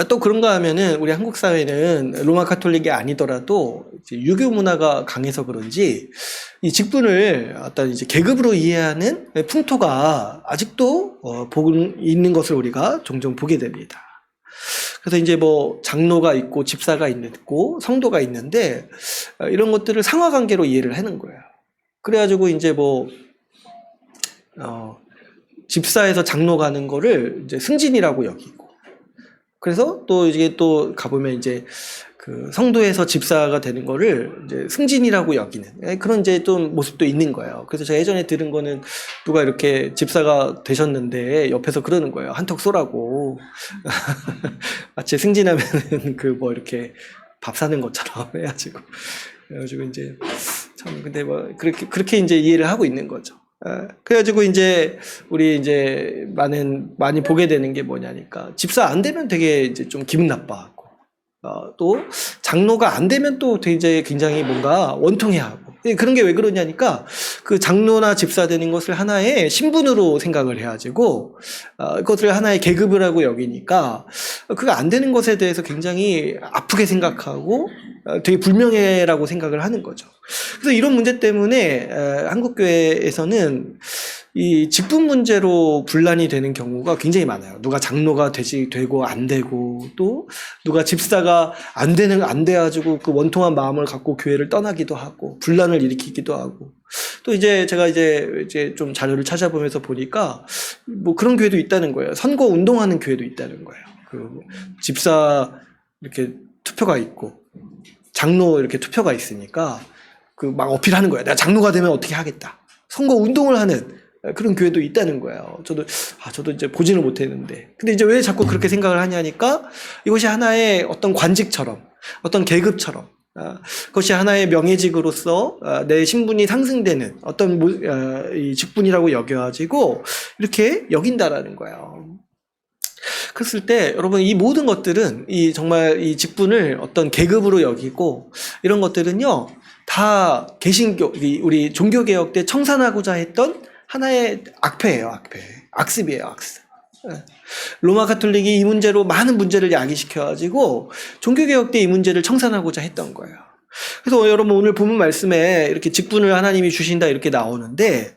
Speaker 1: 또 그런가 하면은 우리 한국 사회는 로마 가톨릭이 아니더라도 이제 유교 문화가 강해서 그런지 이 직분을 어떤 이제 계급으로 이해하는 풍토가 아직도 있는 것을 우리가 종종 보게 됩니다. 그래서 이제 뭐 장로가 있고 집사가 있고 성도가 있는데 이런 것들을 상하관계로 이해를 하는 거예요. 그래가지고 이제 뭐 집사에서 장로 가는 거를 이제 승진이라고 여기고, 그래서 또 이게 또 가보면 이제 그 성도에서 집사가 되는 거를 이제 승진이라고 여기는 그런 이제 좀 모습도 있는 거예요. 그래서 제가 예전에 들은 거는 누가 이렇게 집사가 되셨는데 옆에서 그러는 거예요. 한턱 쏘라고. 마치 승진하면은 그 뭐 이렇게 밥 사는 것처럼 해가지고. 그래가지고 이제 참 근데 뭐 그렇게 이제 이해를 하고 있는 거죠. 그래가지고 이제 우리 이제 많이 보게 되는 게 뭐냐니까, 집사 안 되면 되게 이제 좀 기분 나빠하고, 또 장로가 안 되면 또 되게 굉장히 뭔가 원통해하고. 그런 게 왜 그러냐니까, 그 장로나 집사 되는 것을 하나의 신분으로 생각을 해가지고 그것을 하나의 계급을 하고 여기니까 그거 안 되는 것에 대해서 굉장히 아프게 생각하고 되게 불명예라고 생각을 하는 거죠. 그래서 이런 문제 때문에 한국 교회에서는 이 직분 문제로 분란이 되는 경우가 굉장히 많아요. 누가 장로가 되고 안 되고, 또 누가 집사가 안 돼가지고 그 원통한 마음을 갖고 교회를 떠나기도 하고 분란을 일으키기도 하고, 또 이제 제가 이제 좀 자료를 찾아보면서 보니까 뭐 그런 교회도 있다는 거예요. 선거 운동하는 교회도 있다는 거예요. 그 집사 이렇게 투표가 있고 장로 이렇게 투표가 있으니까 그 막 어필하는 거야. 내가 장로가 되면 어떻게 하겠다. 선거 운동을 하는 그런 교회도 있다는 거예요. 저도 이제 보지는 못했는데. 근데 이제 왜 자꾸 그렇게 생각을 하냐니까, 이것이 하나의 어떤 관직처럼, 어떤 계급처럼, 그것이 하나의 명예직으로서 내 신분이 상승되는 어떤 이 직분이라고 여겨가지고 이렇게 여긴다라는 거예요. 그랬을 때 여러분, 이 모든 것들은 정말 이 직분을 어떤 계급으로 여기고, 이런 것들은요 다 개신교, 우리 종교개혁 때 청산하고자 했던 하나의 악폐예요. 악습이에요. 악습. 로마 가톨릭이 이 문제로 많은 문제를 야기시켜가지고 종교개혁 때 이 문제를 청산하고자 했던 거예요. 그래서 여러분, 오늘 본문 말씀에 이렇게 직분을 하나님이 주신다 이렇게 나오는데,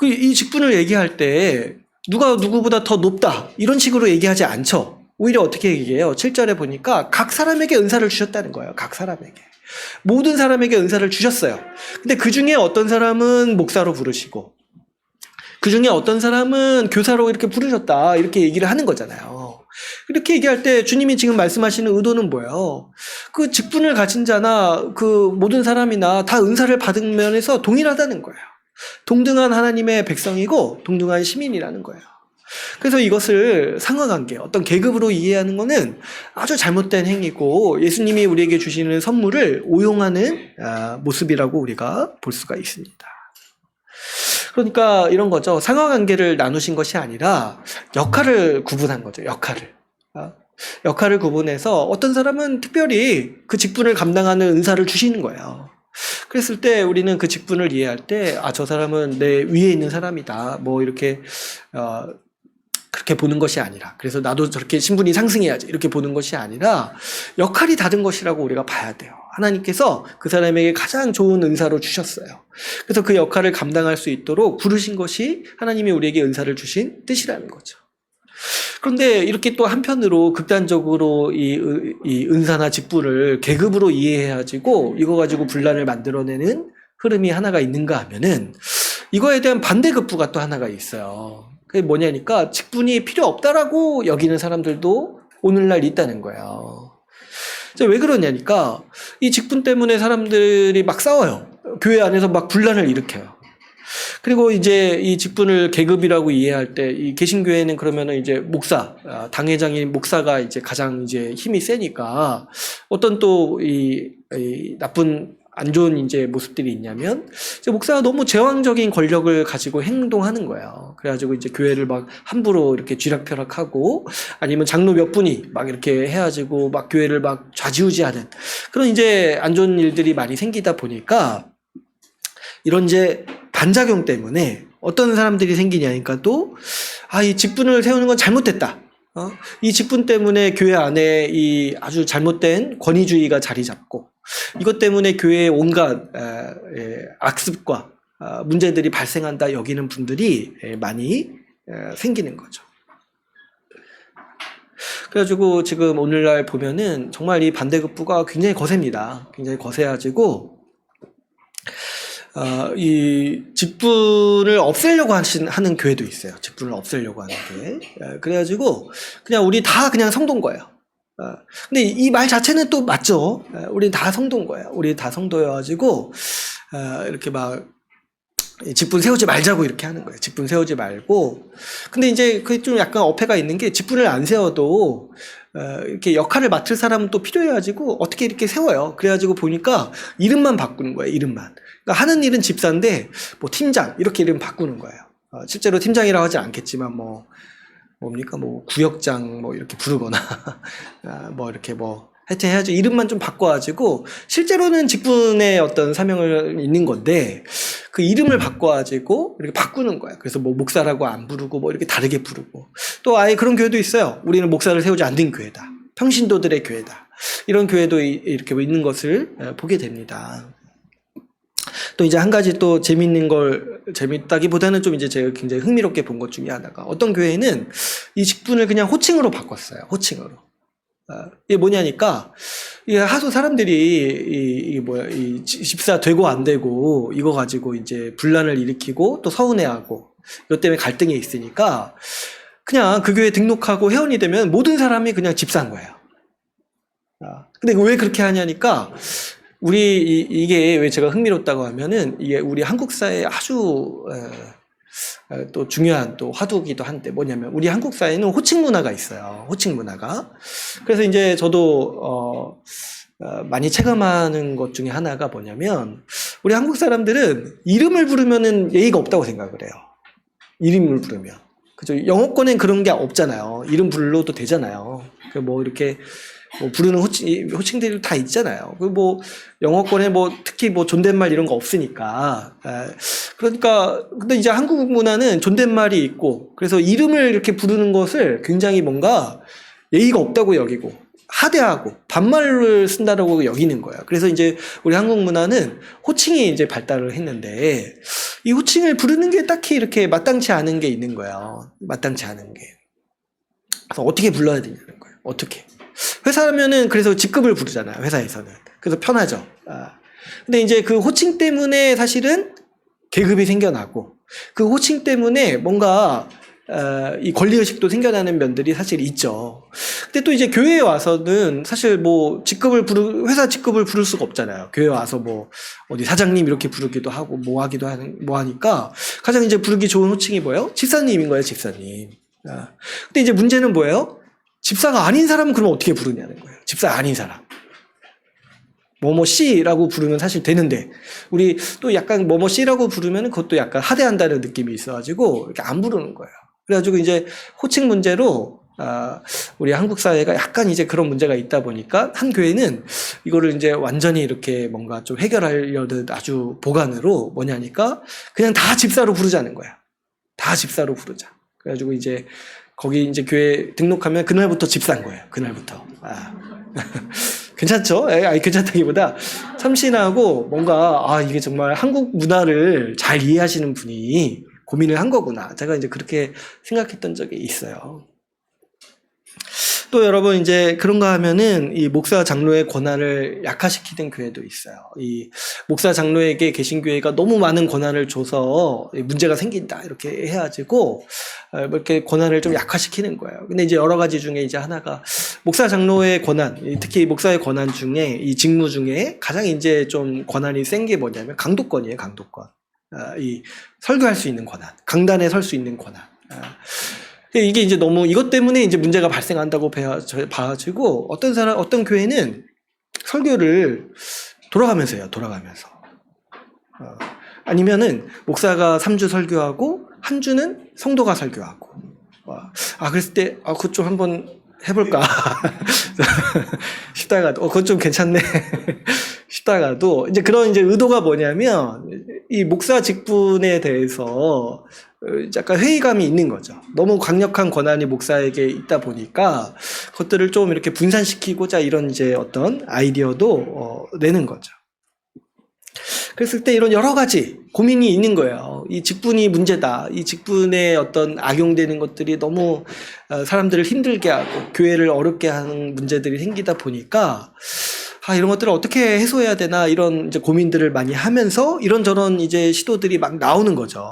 Speaker 1: 이 직분을 얘기할 때 누가 누구보다 더 높다 이런 식으로 얘기하지 않죠. 오히려 어떻게 얘기해요? 7절에 보니까 각 사람에게 은사를 주셨다는 거예요. 각 사람에게. 모든 사람에게 은사를 주셨어요. 근데 그 중에 어떤 사람은 목사로 부르시고, 그 중에 어떤 사람은 교사로 이렇게 부르셨다 이렇게 얘기를 하는 거잖아요. 이렇게 얘기할 때 주님이 지금 말씀하시는 의도는 뭐예요? 그 직분을 가진 자나 그 모든 사람이나 다 은사를 받은 면에서 동일하다는 거예요. 동등한 하나님의 백성이고 동등한 시민이라는 거예요. 그래서 이것을 상하관계, 어떤 계급으로 이해하는 것은 아주 잘못된 행위고, 예수님이 우리에게 주시는 선물을 오용하는 모습이라고 우리가 볼 수가 있습니다. 그러니까 이런 거죠. 상하관계를 나누신 것이 아니라 역할을 구분한 거죠. 역할을 구분해서 어떤 사람은 특별히 그 직분을 감당하는 은사를 주시는 거예요. 그랬을 때 우리는 그 직분을 이해할 때, 저 사람은 내 위에 있는 사람이다, 뭐 이렇게 그렇게 보는 것이 아니라, 그래서 나도 저렇게 신분이 상승해야지 이렇게 보는 것이 아니라 역할이 다른 것이라고 우리가 봐야 돼요. 하나님께서 그 사람에게 가장 좋은 은사로 주셨어요. 그래서 그 역할을 감당할 수 있도록 부르신 것이 하나님이 우리에게 은사를 주신 뜻이라는 거죠. 그런데 이렇게 또 한편으로 극단적으로 이 은사나 직분을 계급으로 이해해가지고 이거 가지고 분란을 만들어내는 흐름이 하나가 있는가 하면은, 이거에 대한 반대급부가 또 하나가 있어요. 그게 뭐냐니까, 직분이 필요 없다라고 여기는 사람들도 오늘날 있다는 거예요. 이제 왜 그러냐니까 이 직분 때문에 사람들이 막 싸워요. 교회 안에서 막 분란을 일으켜요. 그리고 이제 이 직분을 계급이라고 이해할 때 이 개신교회는 그러면은 이제 목사, 당회장인 목사가 이제 가장 이제 힘이 세니까 어떤 또 이 나쁜 안 좋은 이제 모습들이 있냐면 이제 목사가 너무 제왕적인 권력을 가지고 행동하는 거예요. 그래가지고 이제 교회를 막 함부로 이렇게 쥐락펴락하고 아니면 장로 몇 분이 막 이렇게 해가지고 막 교회를 막 좌지우지하는 그런 이제 안 좋은 일들이 많이 생기다 보니까 이런 이제 반작용 때문에 어떤 사람들이 생기냐니까 또, 이 직분을 세우는 건 잘못됐다. 이 직분 때문에 교회 안에 이 아주 잘못된 권위주의가 자리 잡고, 이것 때문에 교회에 온갖 악습과 문제들이 발생한다 여기는 분들이 많이 생기는 거죠. 그래가지고 지금 오늘날 보면은 정말 이 반대급부가 굉장히 거셉니다. 굉장히 거세가지고, 이 직분을 없애려고 하는 교회도 있어요. 직분을 없애려고 하는 게. 그래가지고 그냥 우리 다 그냥 성도인 거예요. 근데 이 말 자체는 또 맞죠. 우리 다 성도인 거예요. 우리 다 성도여가지고 이렇게 막 직분 세우지 말자고 이렇게 하는 거예요. 직분 세우지 말고. 근데 이제 그게 좀 약간 어폐가 있는 게 직분을 안 세워도 이렇게 역할을 맡을 사람은 또 필요해가지고 어떻게 이렇게 세워요. 그래가지고 보니까 이름만 바꾸는 거예요. 이름만. 그러니까 하는 일은 집사인데 뭐 팀장 이렇게 이름 바꾸는 거예요. 실제로 팀장이라고 하지 않겠지만 뭡니까 구역장 이렇게 부르거나 뭐 이렇게 하여튼 해야죠. 이름만 좀 바꿔가지고 실제로는 직분의 어떤 사명을 있는 건데 그 이름을 바꿔가지고 이렇게 바꾸는 거예요. 그래서 목사라고 안 부르고 이렇게 다르게 부르고 또 아예 그런 교회도 있어요. 우리는 목사를 세우지 않는 교회다. 평신도들의 교회다. 이런 교회도 이렇게 있는 것을 보게 됩니다. 또 이제 한 가지 또 재밌다기보다는 좀 이제 제가 굉장히 흥미롭게 본 것 중에 하나가 어떤 교회는 이 직분을 그냥 호칭으로 바꿨어요. 호칭으로. 이게 뭐냐니까, 이게 하도 사람들이, 이 집사 되고 안 되고, 이거 가지고 이제 분란을 일으키고 또 서운해하고, 이것 때문에 갈등이 있으니까, 그냥 그 교회 등록하고 회원이 되면 모든 사람이 그냥 집사인 거예요. 근데 왜 그렇게 하냐니까, 이게 왜 제가 흥미롭다고 하면은, 이게 우리 한국 사회에 아주, 또 중요한 또 화두기도 한데 뭐냐면 우리 한국 사회는 호칭 문화가 있어요. 호칭 문화가. 그래서 이제 저도 많이 체감하는 것 중에 하나가 뭐냐면 우리 한국 사람들은 이름을 부르면은 예의가 없다고 생각을 해요. 이름을 부르면. 그죠? 영어권엔 그런 게 없잖아요. 이름 불러도 되잖아요. 이렇게 부르는 호칭들이 다 있잖아요. 영어권에 특히 존댓말 이런 거 없으니까. 그러니까, 근데 이제 한국 문화는 존댓말이 있고, 그래서 이름을 이렇게 부르는 것을 굉장히 뭔가 예의가 없다고 여기고, 하대하고, 반말을 쓴다라고 여기는 거예요. 그래서 이제 우리 한국 문화는 호칭이 이제 발달을 했는데, 이 호칭을 부르는 게 딱히 이렇게 마땅치 않은 게 있는 거예요. 마땅치 않은 게. 그래서 어떻게 불러야 되냐는 거예요. 어떻게. 회사라면은 그래서 직급을 부르잖아요. 회사에서는. 그래서 편하죠. 근데 이제 그 호칭 때문에 사실은 계급이 생겨나고 그 호칭 때문에 뭔가 이 권리의식도 생겨나는 면들이 사실 있죠. 근데 또 이제 교회에 와서는 사실 회사 직급을 부를 수가 없잖아요. 교회에 와서 어디 사장님 이렇게 부르기도 하고 하니까 가장 이제 부르기 좋은 호칭이 뭐예요? 집사님인 거예요, 집사님. 근데 이제 문제는 뭐예요? 집사가 아닌 사람은 그럼 어떻게 부르냐는 거예요. 집사 아닌 사람. 씨라고 부르면 사실 되는데, 우리 또 약간 씨라고 부르면 그것도 약간 하대한다는 느낌이 있어가지고, 이렇게 안 부르는 거예요. 그래가지고 이제 호칭 문제로, 우리 한국 사회가 약간 이제 그런 문제가 있다 보니까, 한 교회는 이거를 이제 완전히 이렇게 뭔가 좀 해결하려는 아주 보관으로 뭐냐니까, 그냥 다 집사로 부르자는 거야. 다 집사로 부르자. 그래가지고 이제, 거기 이제 교회 등록하면 그날부터 집사인 거예요. 그날부터. 괜찮죠? 괜찮다기보다 참신하고 뭔가 이게 정말 한국 문화를 잘 이해하시는 분이 고민을 한 거구나. 제가 이제 그렇게 생각했던 적이 있어요. 또 여러분 이제 그런가 하면은 이 목사 장로의 권한을 약화시키는 교회도 있어요. 이 목사 장로에게 개신교회가 너무 많은 권한을 줘서 문제가 생긴다 이렇게 해가지고 뭐 이렇게 권한을 좀 약화시키는 거예요. 근데 이제 여러 가지 중에 이제 하나가 목사 장로의 권한, 특히 목사의 권한 중에 이 직무 중에 가장 이제 좀 권한이 센 게 뭐냐면 강도권이에요, 강도권. 이 설교할 수 있는 권한, 강단에 설 수 있는 권한. 이게 이제 너무 이것 때문에 이제 문제가 발생한다고 봐가지고 어떤 교회는 설교를 돌아가면서 해요, 돌아가면서. 아니면은 목사가 3주 설교하고 한 주는 성도가 설교하고. 그랬을 때 그것 좀 한번 해볼까 싶다가도 그건 좀 괜찮네 싶다가도 이제 그런 이제 의도가 뭐냐면 이 목사 직분에 대해서 약간 회의감이 있는 거죠. 너무 강력한 권한이 목사에게 있다 보니까 그것들을 좀 이렇게 분산시키고자 이런 이제 어떤 아이디어도 내는 거죠. 그랬을 때 이런 여러 가지 고민이 있는 거예요. 이 직분이 문제다. 이 직분에 어떤 악용되는 것들이 너무 사람들을 힘들게 하고 교회를 어렵게 하는 문제들이 생기다 보니까 이런 것들을 어떻게 해소해야 되나 이런 이제 고민들을 많이 하면서 이런저런 이제 시도들이 막 나오는 거죠.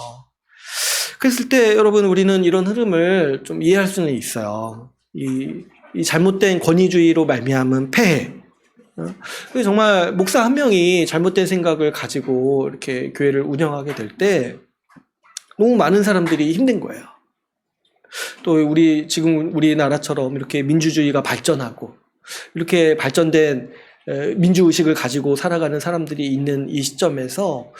Speaker 1: 그랬을 때 여러분 우리는 이런 흐름을 좀 이해할 수는 있어요. 이 잘못된 권위주의로 말미암은 폐해. 정말 목사 한 명이 잘못된 생각을 가지고 이렇게 교회를 운영하게 될 때 너무 많은 사람들이 힘든 거예요. 또 지금 우리나라처럼 이렇게 민주주의가 발전하고 이렇게 발전된 민주의식을 가지고 살아가는 사람들이 있는 이 시점에서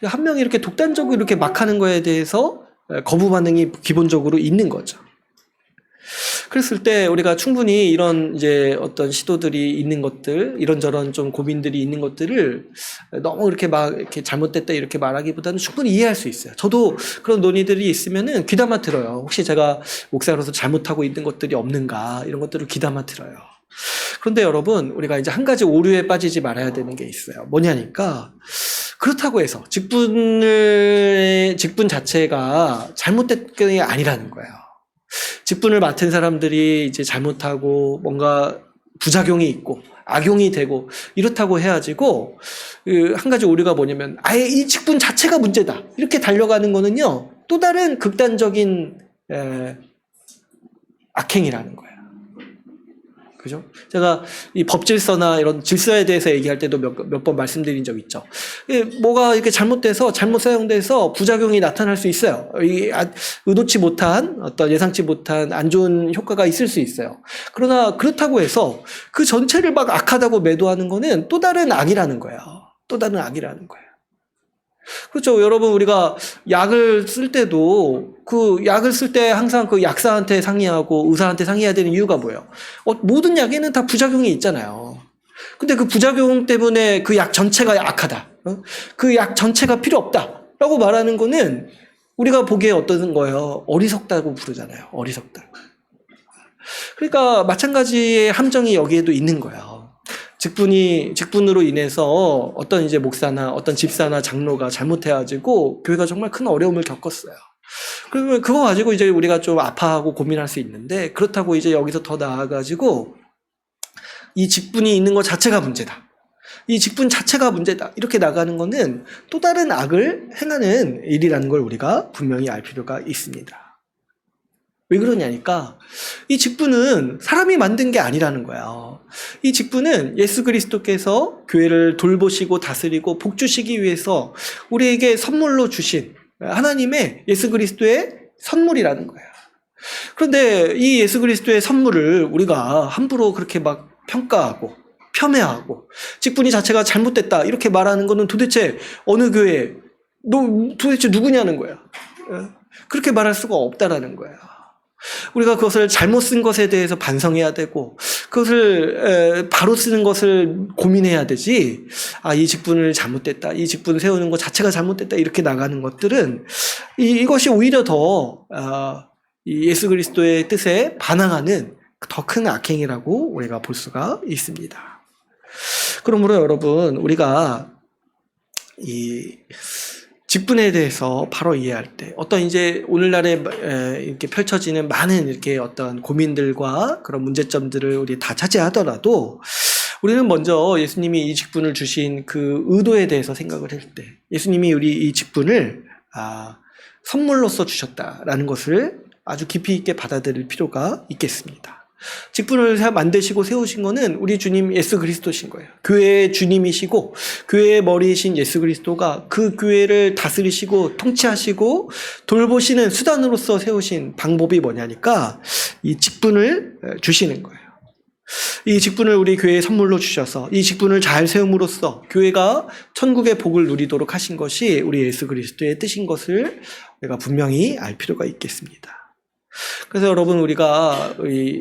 Speaker 1: 한 명이 이렇게 독단적으로 이렇게 막 하는 거에 대해서 거부 반응이 기본적으로 있는 거죠. 그랬을 때 우리가 충분히 이런 이제 어떤 시도들이 있는 것들, 이런저런 좀 고민들이 있는 것들을 너무 이렇게 막 이렇게 잘못됐다 이렇게 말하기보다는 충분히 이해할 수 있어요. 저도 그런 논의들이 있으면은 귀담아 들어요. 혹시 제가 목사로서 잘못하고 있는 것들이 없는가 이런 것들을 귀담아 들어요. 그런데 여러분 우리가 이제 한 가지 오류에 빠지지 말아야 되는 게 있어요. 뭐냐니까 그렇다고 해서 직분 자체가 잘못된 게 아니라는 거예요. 직분을 맡은 사람들이 이제 잘못하고 뭔가 부작용이 있고 악용이 되고 이렇다고 해야지고 한 가지 오류가 뭐냐면 아예 이 직분 자체가 문제다 이렇게 달려가는 거는요 또 다른 극단적인 악행이라는 거예요. 그죠? 제가 이 법질서나 이런 질서에 대해서 얘기할 때도 몇 번 말씀드린 적 있죠. 뭐가 이렇게 잘못돼서 잘못 사용돼서 부작용이 나타날 수 있어요. 의도치 못한 어떤 예상치 못한 안 좋은 효과가 있을 수 있어요. 그러나 그렇다고 해서 그 전체를 막 악하다고 매도하는 거는 또 다른 악이라는 거예요. 또 다른 악이라는 거예요. 그렇죠. 여러분, 우리가 약을 쓸 때도 그 약을 쓸 때 항상 그 약사한테 상의하고 의사한테 상의해야 되는 이유가 뭐예요? 모든 약에는 다 부작용이 있잖아요. 근데 그 부작용 때문에 그 약 전체가 악하다. 그 약 전체가 필요 없다. 라고 말하는 거는 우리가 보기에 어떤 거예요? 어리석다고 부르잖아요. 어리석다. 그러니까 마찬가지의 함정이 여기에도 있는 거예요. 직분으로 인해서 어떤 이제 목사나 어떤 집사나 장로가 잘못해가지고 교회가 정말 큰 어려움을 겪었어요. 그러면 그거 가지고 이제 우리가 좀 아파하고 고민할 수 있는데 그렇다고 이제 여기서 더 나아가지고 이 직분이 있는 것 자체가 문제다. 이 직분 자체가 문제다. 이렇게 나가는 거는 또 다른 악을 행하는 일이라는 걸 우리가 분명히 알 필요가 있습니다. 왜 그러냐니까 이 직분은 사람이 만든 게 아니라는 거야. 이 직분은 예수 그리스도께서 교회를 돌보시고 다스리고 복주시기 위해서 우리에게 선물로 주신 하나님의 예수 그리스도의 선물이라는 거야. 그런데 이 예수 그리스도의 선물을 우리가 함부로 그렇게 막 평가하고 폄훼하고 직분이 자체가 잘못됐다 이렇게 말하는 거는 도대체 어느 교회 너 도대체 누구냐는 거야. 그렇게 말할 수가 없다라는 거야. 우리가 그것을 잘못 쓴 것에 대해서 반성해야 되고 그것을 바로 쓰는 것을 고민해야 되지. 이 직분을 잘못됐다. 이 직분을 세우는 것 자체가 잘못됐다. 이렇게 나가는 것들은 이것이 오히려 더 예수 그리스도의 뜻에 반항하는 더 큰 악행이라고 우리가 볼 수가 있습니다. 그러므로 여러분 우리가 이 직분에 대해서 바로 이해할 때 어떤 이제 오늘날에 이렇게 펼쳐지는 많은 이렇게 어떤 고민들과 그런 문제점들을 우리 다 차지하더라도 우리는 먼저 예수님이 이 직분을 주신 그 의도에 대해서 생각을 할 때 예수님이 우리 이 직분을 선물로서 주셨다라는 것을 아주 깊이 있게 받아들일 필요가 있겠습니다. 직분을 만드시고 세우신 거는 우리 주님 예수 그리스도신 거예요. 교회의 주님이시고 교회의 머리이신 예수 그리스도가 그 교회를 다스리시고 통치하시고 돌보시는 수단으로서 세우신 방법이 뭐냐니까 이 직분을 주시는 거예요. 이 직분을 우리 교회에 선물로 주셔서 이 직분을 잘 세움으로써 교회가 천국의 복을 누리도록 하신 것이 우리 예수 그리스도의 뜻인 것을 우리가 분명히 알 필요가 있겠습니다. 그래서 여러분 우리가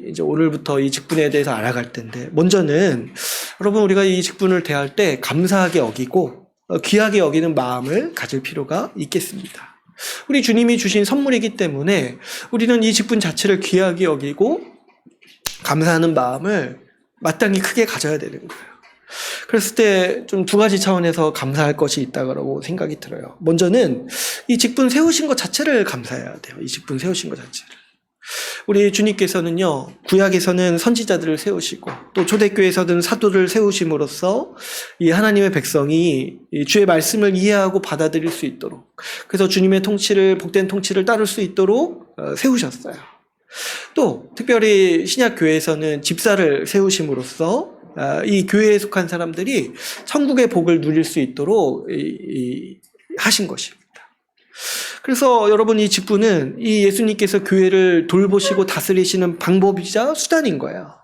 Speaker 1: 이제 오늘부터 이 직분에 대해서 알아갈 텐데 먼저는 여러분 우리가 이 직분을 대할 때 감사하게 여기고 귀하게 여기는 마음을 가질 필요가 있겠습니다. 우리 주님이 주신 선물이기 때문에 우리는 이 직분 자체를 귀하게 여기고 감사하는 마음을 마땅히 크게 가져야 되는 거예요. 그랬을 때 좀 두 가지 차원에서 감사할 것이 있다고 생각이 들어요. 먼저는 이 직분 세우신 것 자체를 감사해야 돼요. 이 직분 세우신 것 자체를. 우리 주님께서는요, 구약에서는 선지자들을 세우시고 또 초대교회에서는 사도를 세우심으로써 이 하나님의 백성이 이 주의 말씀을 이해하고 받아들일 수 있도록, 그래서 주님의 통치를, 복된 통치를 따를 수 있도록 세우셨어요. 또 특별히 신약교회에서는 집사를 세우심으로써 이 교회에 속한 사람들이 천국의 복을 누릴 수 있도록 하신 것입니다. 그래서 여러분 이 직분은 이 예수님께서 교회를 돌보시고 다스리시는 방법이자 수단인 거예요.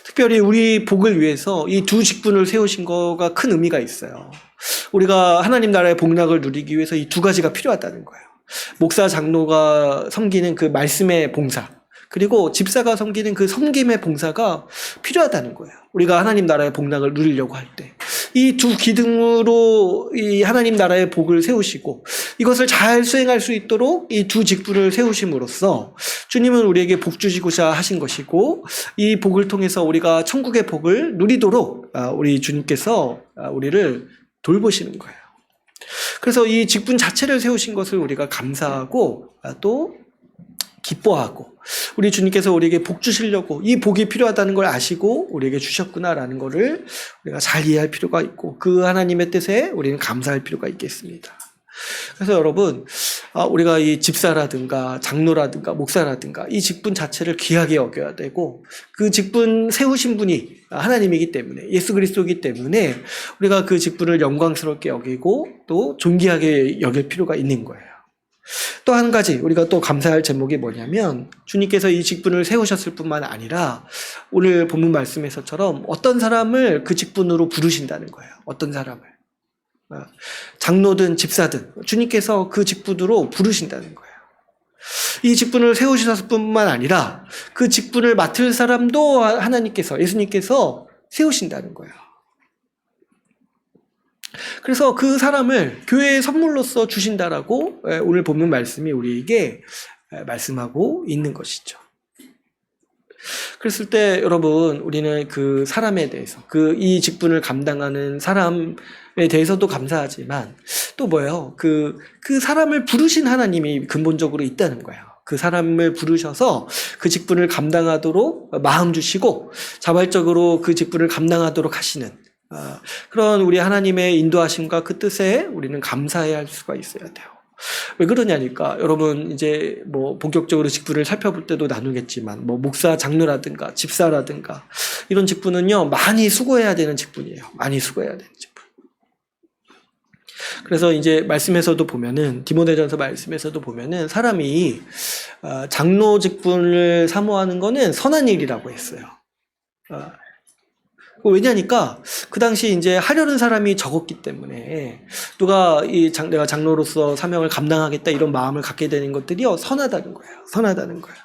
Speaker 1: 특별히 우리 복을 위해서 이 두 직분을 세우신 거가 큰 의미가 있어요. 우리가 하나님 나라의 복락을 누리기 위해서 이 두 가지가 필요하다는 거예요. 목사 장로가 섬기는 그 말씀의 봉사, 그리고 집사가 섬기는 그 섬김의 봉사가 필요하다는 거예요. 우리가 하나님 나라의 복락을 누리려고 할 때. 이 두 기둥으로 이 하나님 나라의 복을 세우시고 이것을 잘 수행할 수 있도록 이 두 직분을 세우심으로써 주님은 우리에게 복 주시고자 하신 것이고 이 복을 통해서 우리가 천국의 복을 누리도록 우리 주님께서 우리를 돌보시는 거예요. 그래서 이 직분 자체를 세우신 것을 우리가 감사하고 또 기뻐하고 우리 주님께서 우리에게 복 주시려고 이 복이 필요하다는 걸 아시고 우리에게 주셨구나라는 것을 우리가 잘 이해할 필요가 있고 그 하나님의 뜻에 우리는 감사할 필요가 있겠습니다. 그래서 여러분 우리가 이 집사라든가 장로라든가 목사라든가 이 직분 자체를 귀하게 여겨야 되고 그 직분 세우신 분이 하나님이기 때문에 예수 그리스도이기 때문에 우리가 그 직분을 영광스럽게 여기고 또 존귀하게 여길 필요가 있는 거예요. 또 한 가지 우리가 또 감사할 제목이 뭐냐면 주님께서 이 직분을 세우셨을 뿐만 아니라 오늘 본문 말씀에서처럼 어떤 사람을 그 직분으로 부르신다는 거예요. 어떤 사람을. 장로든 집사든 주님께서 그 직분으로 부르신다는 거예요. 이 직분을 세우셨을 뿐만 아니라 그 직분을 맡을 사람도 하나님께서 예수님께서 세우신다는 거예요. 그래서 그 사람을 교회의 선물로서 주신다라고 오늘 본문 말씀이 우리에게 말씀하고 있는 것이죠. 그랬을 때 여러분 우리는 그 사람에 대해서 이 직분을 감당하는 사람에 대해서도 감사하지만 또 뭐예요? 그 사람을 부르신 하나님이 근본적으로 있다는 거예요. 그 사람을 부르셔서 그 직분을 감당하도록 마음 주시고 자발적으로 그 직분을 감당하도록 하시는 그런 우리 하나님의 인도하심과 그 뜻에 우리는 감사해야 할 수가 있어야 돼요. 왜 그러냐니까 여러분 이제 뭐 본격적으로 직분을 살펴볼 때도 나누겠지만 뭐 목사 장로라든가 집사라든가 이런 직분은요 많이 수고해야 되는 직분이에요. 많이 수고해야 되는 직분. 그래서 이제 말씀에서도 보면은 디모데전서 말씀에서도 보면은 사람이 장로 직분을 사모하는 거는 선한 일이라고 했어요. 왜냐니까 그 당시 이제 하려는 사람이 적었기 때문에 누가 내가 장로로서 사명을 감당하겠다 이런 마음을 갖게 되는 것들이요 선하다는 거예요. 선하다는 거예요.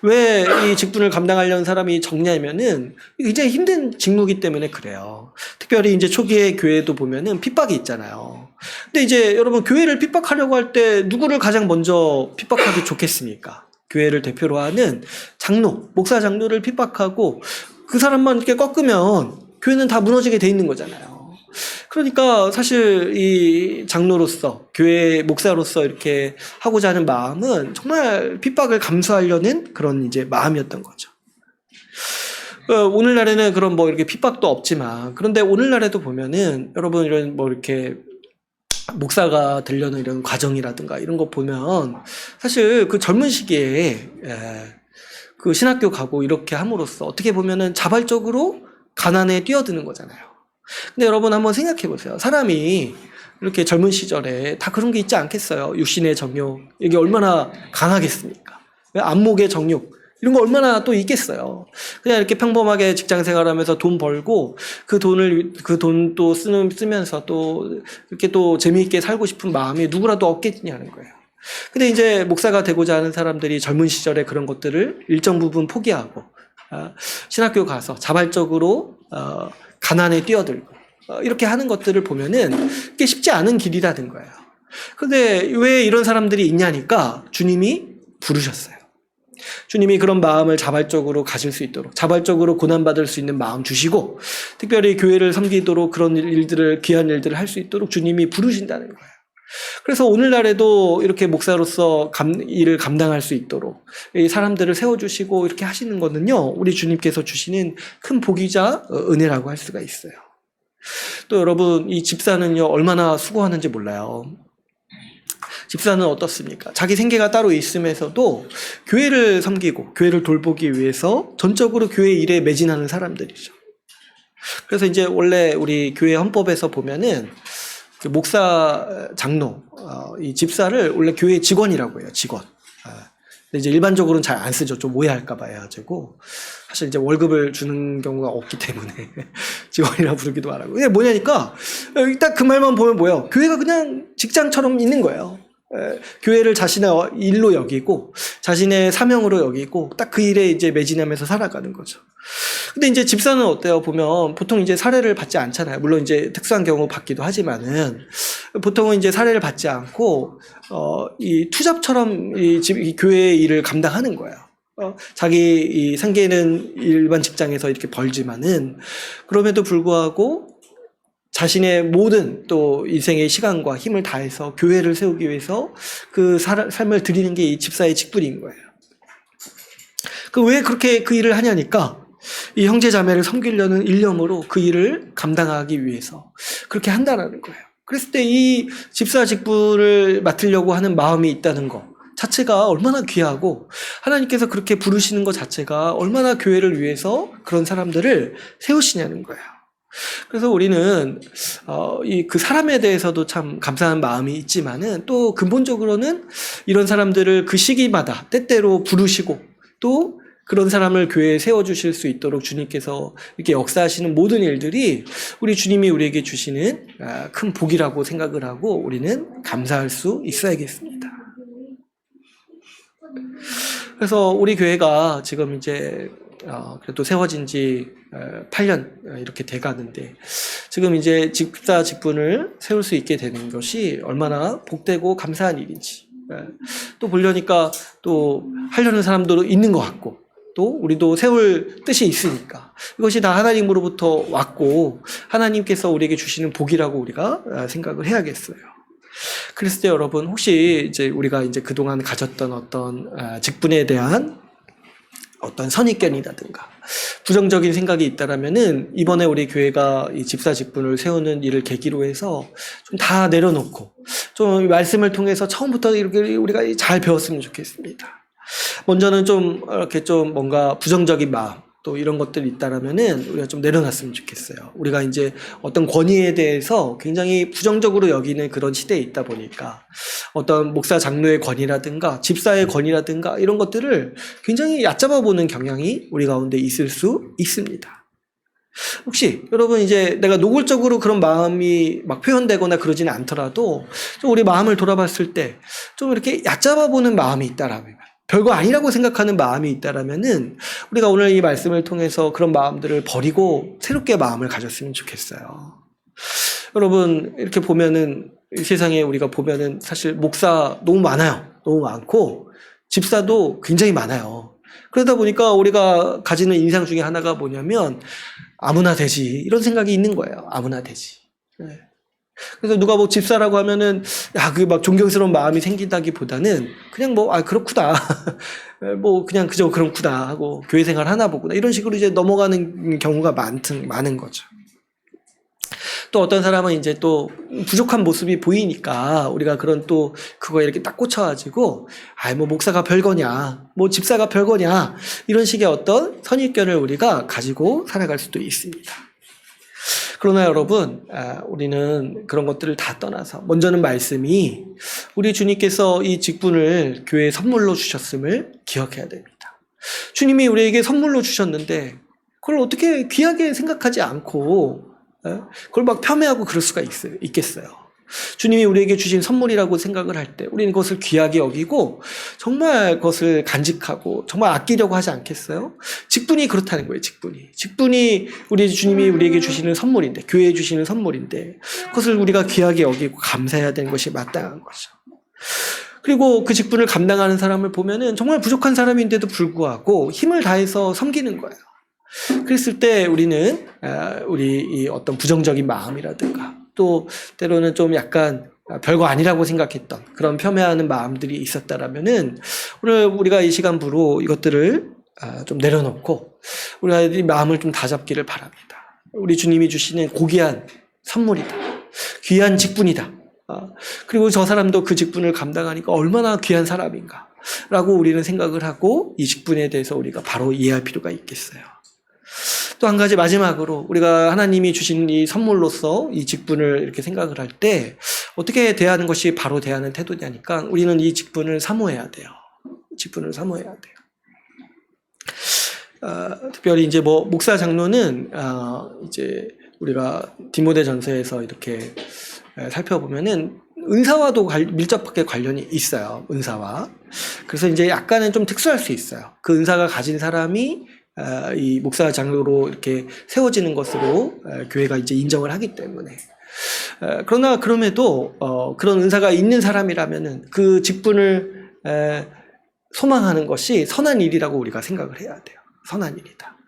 Speaker 1: 왜 이 직분을 감당하려는 사람이 적냐면은 굉장히 힘든 직무이기 때문에 그래요. 특별히 이제 초기에 교회도 보면은 핍박이 있잖아요. 근데 이제 여러분 교회를 핍박하려고 할 때 누구를 가장 먼저 핍박하기 좋겠습니까? 교회를 대표로 하는 장로, 목사 장로를 핍박하고 그 사람만 이렇게 꺾으면 교회는 다 무너지게 돼 있는 거잖아요. 그러니까 사실 이 장로로서, 교회 목사로서 이렇게 하고자 하는 마음은 정말 핍박을 감수하려는 그런 이제 마음이었던 거죠. 오늘날에는 그런 뭐 이렇게 핍박도 없지만, 그런데 오늘날에도 보면은 여러분 이런 뭐 이렇게 목사가 되려는 이런 과정이라든가 이런 거 보면 사실 그 젊은 시기에 그 신학교 가고 이렇게 함으로써 어떻게 보면은 자발적으로 가난에 뛰어드는 거잖아요. 근데 여러분 한번 생각해 보세요. 사람이 이렇게 젊은 시절에 다 그런 게 있지 않겠어요? 육신의 정욕, 이게 얼마나 강하겠습니까? 안목의 정욕, 이런 거 얼마나 또 있겠어요? 그냥 이렇게 평범하게 직장 생활하면서 돈 벌고 그 돈 또 쓰면서 또 이렇게 또 재미있게 살고 싶은 마음이 누구라도 없겠냐는 거예요. 근데 이제 목사가 되고자 하는 사람들이 젊은 시절에 그런 것들을 일정 부분 포기하고 신학교 가서 자발적으로 가난에 뛰어들고 이렇게 하는 것들을 보면은 이게 쉽지 않은 길이라는 거예요. 근데 왜 이런 사람들이 있냐니까 주님이 부르셨어요. 주님이 그런 마음을 자발적으로 가질 수 있도록, 자발적으로 고난받을 수 있는 마음 주시고, 특별히 교회를 섬기도록 그런 일들을, 귀한 일들을 할 수 있도록 주님이 부르신다는 거예요. 그래서 오늘날에도 이렇게 목사로서 일을 감당할 수 있도록 이 사람들을 세워주시고 이렇게 하시는 거는요, 우리 주님께서 주시는 큰 복이자 은혜라고 할 수가 있어요. 또 여러분, 이 집사는요, 얼마나 수고하는지 몰라요. 집사는 어떻습니까? 자기 생계가 따로 있으면서도 교회를 섬기고 교회를 돌보기 위해서 전적으로 교회 일에 매진하는 사람들이죠. 그래서 이제 원래 우리 교회 헌법에서 보면은 그 목사, 장로, 이 집사를 원래 교회 직원이라고 해요. 직원. 근데 이제 일반적으로는 잘 안 쓰죠. 좀 오해할까 봐 해가지고. 사실 이제 월급을 주는 경우가 없기 때문에 직원이라 부르기도 하라고. 이게 뭐냐니까 일단 그 말만 보면 뭐예요? 교회가 그냥 직장처럼 있는 거예요. 교회를 자신의 일로 여기고 자신의 사명으로 여기고 딱 그 일에 이제 매진하면서 살아가는 거죠. 근데 이제 집사는 어때요? 보면 보통 이제 사례를 받지 않잖아요. 물론 이제 특수한 경우 받기도 하지만은 보통은 이제 사례를 받지 않고 이 투잡처럼 이 교회의 일을 감당하는 거예요. 자기 이 생계는 일반 직장에서 이렇게 벌지만은 그럼에도 불구하고 자신의 모든 또 인생의 시간과 힘을 다해서 교회를 세우기 위해서 그 삶을 드리는 게 이 집사의 직분인 거예요. 왜 그렇게 그 일을 하냐니까 이 형제 자매를 섬기려는 일념으로 그 일을 감당하기 위해서 그렇게 한다라는 거예요. 그랬을 때 이 집사 직분을 맡으려고 하는 마음이 있다는 것 자체가 얼마나 귀하고 하나님께서 그렇게 부르시는 것 자체가 얼마나 교회를 위해서 그런 사람들을 세우시냐는 거예요. 그래서 우리는 그 사람에 대해서도 참 감사한 마음이 있지만은 또 근본적으로는 이런 사람들을 그 시기마다 때때로 부르시고 또 그런 사람을 교회에 세워주실 수 있도록 주님께서 이렇게 역사하시는 모든 일들이 우리 주님이 우리에게 주시는 큰 복이라고 생각을 하고 우리는 감사할 수 있어야겠습니다. 그래서 우리 교회가 지금 이제 그래도 세워진 지 8년 이렇게 돼가는데 지금 이제 집사 직분을 세울 수 있게 되는 것이 얼마나 복되고 감사한 일인지 또 보려니까 또 하려는 사람도 있는 것 같고 또 우리도 세울 뜻이 있으니까 이것이 다 하나님으로부터 왔고 하나님께서 우리에게 주시는 복이라고 우리가 생각을 해야겠어요. 그랬을 때 여러분 혹시 이제 우리가 이제 그동안 가졌던 어떤 직분에 대한 어떤 선입견이라든가 부정적인 생각이 있다라면은 이번에 우리 교회가 이 집사 직분을 세우는 일을 계기로 해서 좀 다 내려놓고 좀 말씀을 통해서 처음부터 이렇게 우리가 잘 배웠으면 좋겠습니다. 먼저는 좀 이렇게 좀 뭔가 부정적인 마음 또 이런 것들이 있다라면은 우리가 좀 내려놨으면 좋겠어요. 우리가 이제 어떤 권위에 대해서 굉장히 부정적으로 여기는 그런 시대에 있다 보니까 어떤 목사 장로의 권위라든가 집사의 권위라든가 이런 것들을 굉장히 얕잡아 보는 경향이 우리 가운데 있을 수 있습니다. 혹시 여러분 이제 내가 노골적으로 그런 마음이 막 표현되거나 그러지는 않더라도 좀 우리 마음을 돌아봤을 때 좀 이렇게 얕잡아 보는 마음이 있다라면 별거 아니라고 생각하는 마음이 있다라면은 우리가 오늘 이 말씀을 통해서 그런 마음들을 버리고 새롭게 마음을 가졌으면 좋겠어요. 여러분 이렇게 보면은 이 세상에 우리가 보면은 사실 목사 너무 많아요. 너무 많고 집사도 굉장히 많아요. 그러다 보니까 우리가 가지는 인상 중에 하나가 뭐냐면 아무나 되지 이런 생각이 있는 거예요. 아무나 되지. 네. 그래서 누가 뭐 집사라고 하면은 그게 막 존경스러운 마음이 생긴다기보다는 그냥 뭐 그렇구나 뭐 그냥 그저 그렇구나 하고 교회 생활 하나 보구나 이런 식으로 이제 넘어가는 경우가 많은 거죠. 또 어떤 사람은 이제 또 부족한 모습이 보이니까 우리가 그런 또 그거에 이렇게 딱 꽂혀가지고 뭐 목사가 별거냐, 뭐 집사가 별거냐, 이런 식의 어떤 선입견을 우리가 가지고 살아갈 수도 있습니다. 그러나 여러분, 우리는 그런 것들을 다 떠나서 먼저는 말씀이 우리 주님께서 이 직분을 교회에 선물로 주셨음을 기억해야 됩니다. 주님이 우리에게 선물로 주셨는데 그걸 어떻게 귀하게 생각하지 않고 그걸 막 폄훼하고 그럴 수가 있겠어요. 주님이 우리에게 주신 선물이라고 생각을 할 때 우리는 그것을 귀하게 여기고 정말 그것을 간직하고 정말 아끼려고 하지 않겠어요? 직분이 그렇다는 거예요. 직분이 우리 주님이 우리에게 주시는 선물인데, 교회에 주시는 선물인데 그것을 우리가 귀하게 여기고 감사해야 되는 것이 마땅한 거죠. 그리고 그 직분을 감당하는 사람을 보면은 정말 부족한 사람인데도 불구하고 힘을 다해서 섬기는 거예요. 그랬을 때 우리는 우리 이 어떤 부정적인 마음이라든가 또 때로는 좀 약간 별거 아니라고 생각했던 그런 폄훼하는 마음들이 있었다라면은 오늘 우리가 이 시간부로 이것들을 좀 내려놓고 우리가 이 마음을 좀 다잡기를 바랍니다. 우리 주님이 주시는 고귀한 선물이다. 귀한 직분이다. 그리고 저 사람도 그 직분을 감당하니까 얼마나 귀한 사람인가 라고 우리는 생각을 하고 이 직분에 대해서 우리가 바로 이해할 필요가 있겠어요. 또 한 가지 마지막으로 우리가 하나님이 주신 이 선물로서 이 직분을 이렇게 생각을 할 때 어떻게 대하는 것이 바로 대하는 태도냐니까 우리는 이 직분을 사모해야 돼요. 직분을 사모해야 돼요. 특별히 이제 뭐 목사 장로는 이제 우리가 디모데전서에서 이렇게 살펴보면은 은사와도 밀접하게 관련이 있어요. 은사와. 그래서 이제 약간은 좀 특수할 수 있어요. 그 은사가 가진 사람이 이 목사 장로로 이렇게 세워지는 것으로 교회가 이제 인정을 하기 때문에. 그러나 그럼에도 그런 은사가 있는 사람이라면은 그 직분을 소망하는 것이 선한 일이라고 우리가 생각을 해야 돼요. 선한 일이다.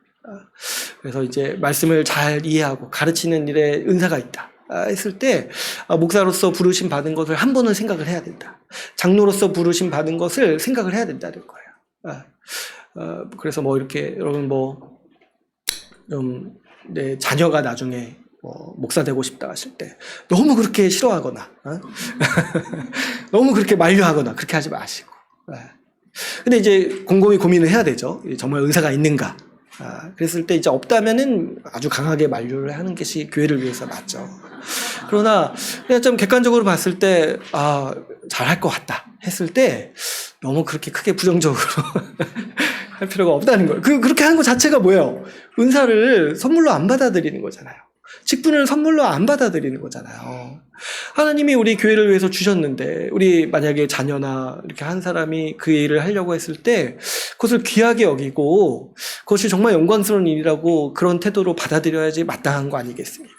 Speaker 1: 그래서 이제 말씀을 잘 이해하고 가르치는 일에 은사가 있다 했을 때 목사로서 부르심 받은 것을 한 번은 생각을 해야 된다. 장로로서 부르심 받은 것을 생각을 해야 된다는 거예요. 그래서 뭐 이렇게 여러분 뭐 좀 내 자녀가 나중에 목사 되고 싶다 하실 때 너무 그렇게 싫어하거나 너무 그렇게 만류하거나 그렇게 하지 마시고. 근데 이제 곰곰이 고민을 해야 되죠. 정말 은사가 있는가. 그랬을 때 이제 없다면은 아주 강하게 만류를 하는 것이 교회를 위해서 맞죠. 그러나 그냥 좀 객관적으로 봤을 때 잘할 것 같다 했을 때 너무 그렇게 크게 부정적으로 할 필요가 없다는 거예요. 그렇게 하는 것 자체가 뭐예요? 은사를 선물로 안 받아들이는 거잖아요. 직분을 선물로 안 받아들이는 거잖아요. 하나님이 우리 교회를 위해서 주셨는데 우리 만약에 자녀나 이렇게 한 사람이 그 일을 하려고 했을 때 그것을 귀하게 여기고 그것이 정말 영광스러운 일이라고 그런 태도로 받아들여야지 마땅한 거 아니겠습니까?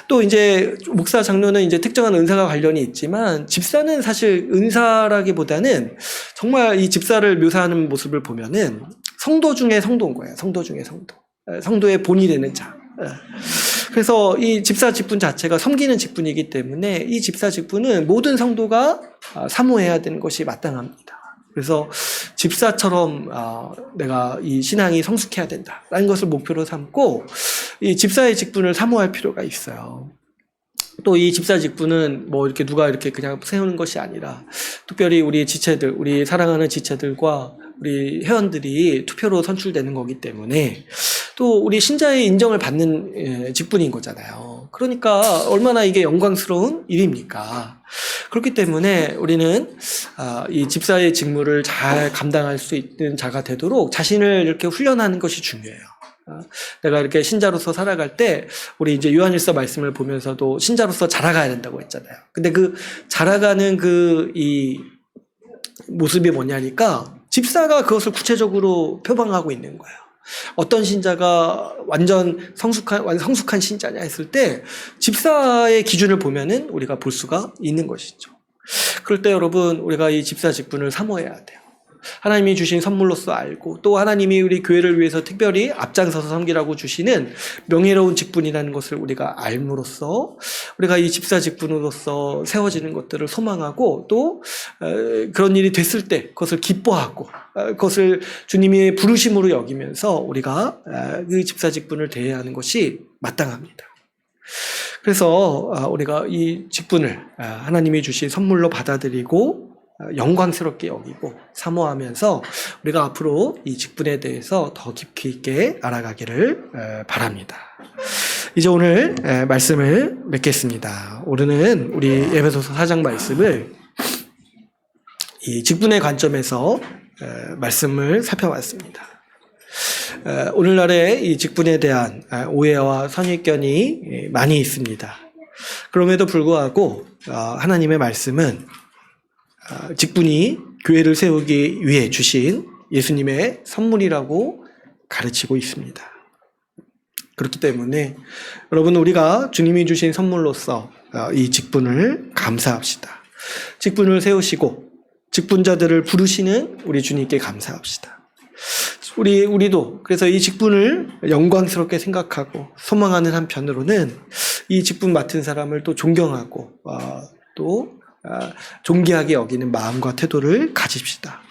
Speaker 1: 또 이제 목사 장로는 이제 특정한 은사가 관련이 있지만 집사는 사실 은사라기보다는 정말 이 집사를 묘사하는 모습을 보면은 성도 중에 성도인 거예요. 성도 중에 성도. 성도의 본이 되는 자. 그래서 이 집사 직분 자체가 섬기는 직분이기 때문에 이 집사 직분은 모든 성도가 사모해야 되는 것이 마땅합니다. 그래서 집사처럼 내가 이 신앙이 성숙해야 된다라는 것을 목표로 삼고 이 집사의 직분을 사모할 필요가 있어요. 또 이 집사 직분은 뭐 이렇게 누가 이렇게 그냥 세우는 것이 아니라 특별히 우리 지체들, 우리 사랑하는 지체들과 우리 회원들이 투표로 선출되는 거기 때문에 또 우리 신자의 인정을 받는 직분인 거잖아요. 그러니까 얼마나 이게 영광스러운 일입니까? 그렇기 때문에 우리는 이 집사의 직무를 잘 감당할 수 있는 자가 되도록 자신을 이렇게 훈련하는 것이 중요해요. 내가 이렇게 신자로서 살아갈 때 우리 이제 요한일서 말씀을 보면서도 신자로서 자라가야 된다고 했잖아요. 근데 그 자라가는 이 모습이 뭐냐니까 집사가 그것을 구체적으로 표방하고 있는 거예요. 어떤 신자가 완전 성숙한 신자냐 했을 때 집사의 기준을 보면은 우리가 볼 수가 있는 것이죠. 그럴 때 여러분 우리가 이 집사 직분을 사모해야 돼요. 하나님이 주신 선물로서 알고 또 하나님이 우리 교회를 위해서 특별히 앞장서서 섬기라고 주시는 명예로운 직분이라는 것을 우리가 알므로써 우리가 이 집사 직분으로서 세워지는 것들을 소망하고 또 그런 일이 됐을 때 그것을 기뻐하고 그것을 주님의 부르심으로 여기면서 우리가 그 집사 직분을 대해야 하는 것이 마땅합니다. 그래서 우리가 이 직분을 하나님이 주신 선물로 받아들이고 영광스럽게 여기고 사모하면서 우리가 앞으로 이 직분에 대해서 더 깊이 있게 알아가기를 바랍니다. 이제 오늘 말씀을 맺겠습니다. 오늘은 우리 에베소서 4장 말씀을 이 직분의 관점에서 말씀을 살펴봤습니다. 오늘날의 이 직분에 대한 오해와 선입견이 많이 있습니다. 그럼에도 불구하고 하나님의 말씀은 직분이 교회를 세우기 위해 주신 예수님의 선물이라고 가르치고 있습니다. 그렇기 때문에 여러분, 우리가 주님이 주신 선물로서 이 직분을 감사합시다. 직분을 세우시고 직분자들을 부르시는 우리 주님께 감사합시다. 우리도 그래서 이 직분을 영광스럽게 생각하고 소망하는 한편으로는 이 직분 맡은 사람을 또 존경하고 또 존귀하게 여기는 마음과 태도를 가집시다.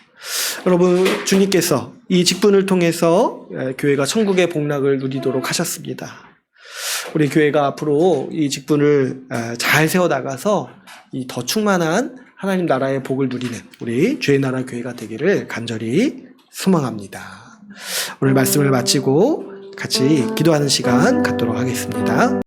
Speaker 1: 여러분, 주님께서 이 직분을 통해서 교회가 천국의 복락을 누리도록 하셨습니다. 우리 교회가 앞으로 이 직분을 잘 세워나가서 이 더 충만한 하나님 나라의 복을 누리는 우리 주의 나라 교회가 되기를 간절히 소망합니다. 오늘 말씀을 마치고 같이 기도하는 시간 갖도록 하겠습니다.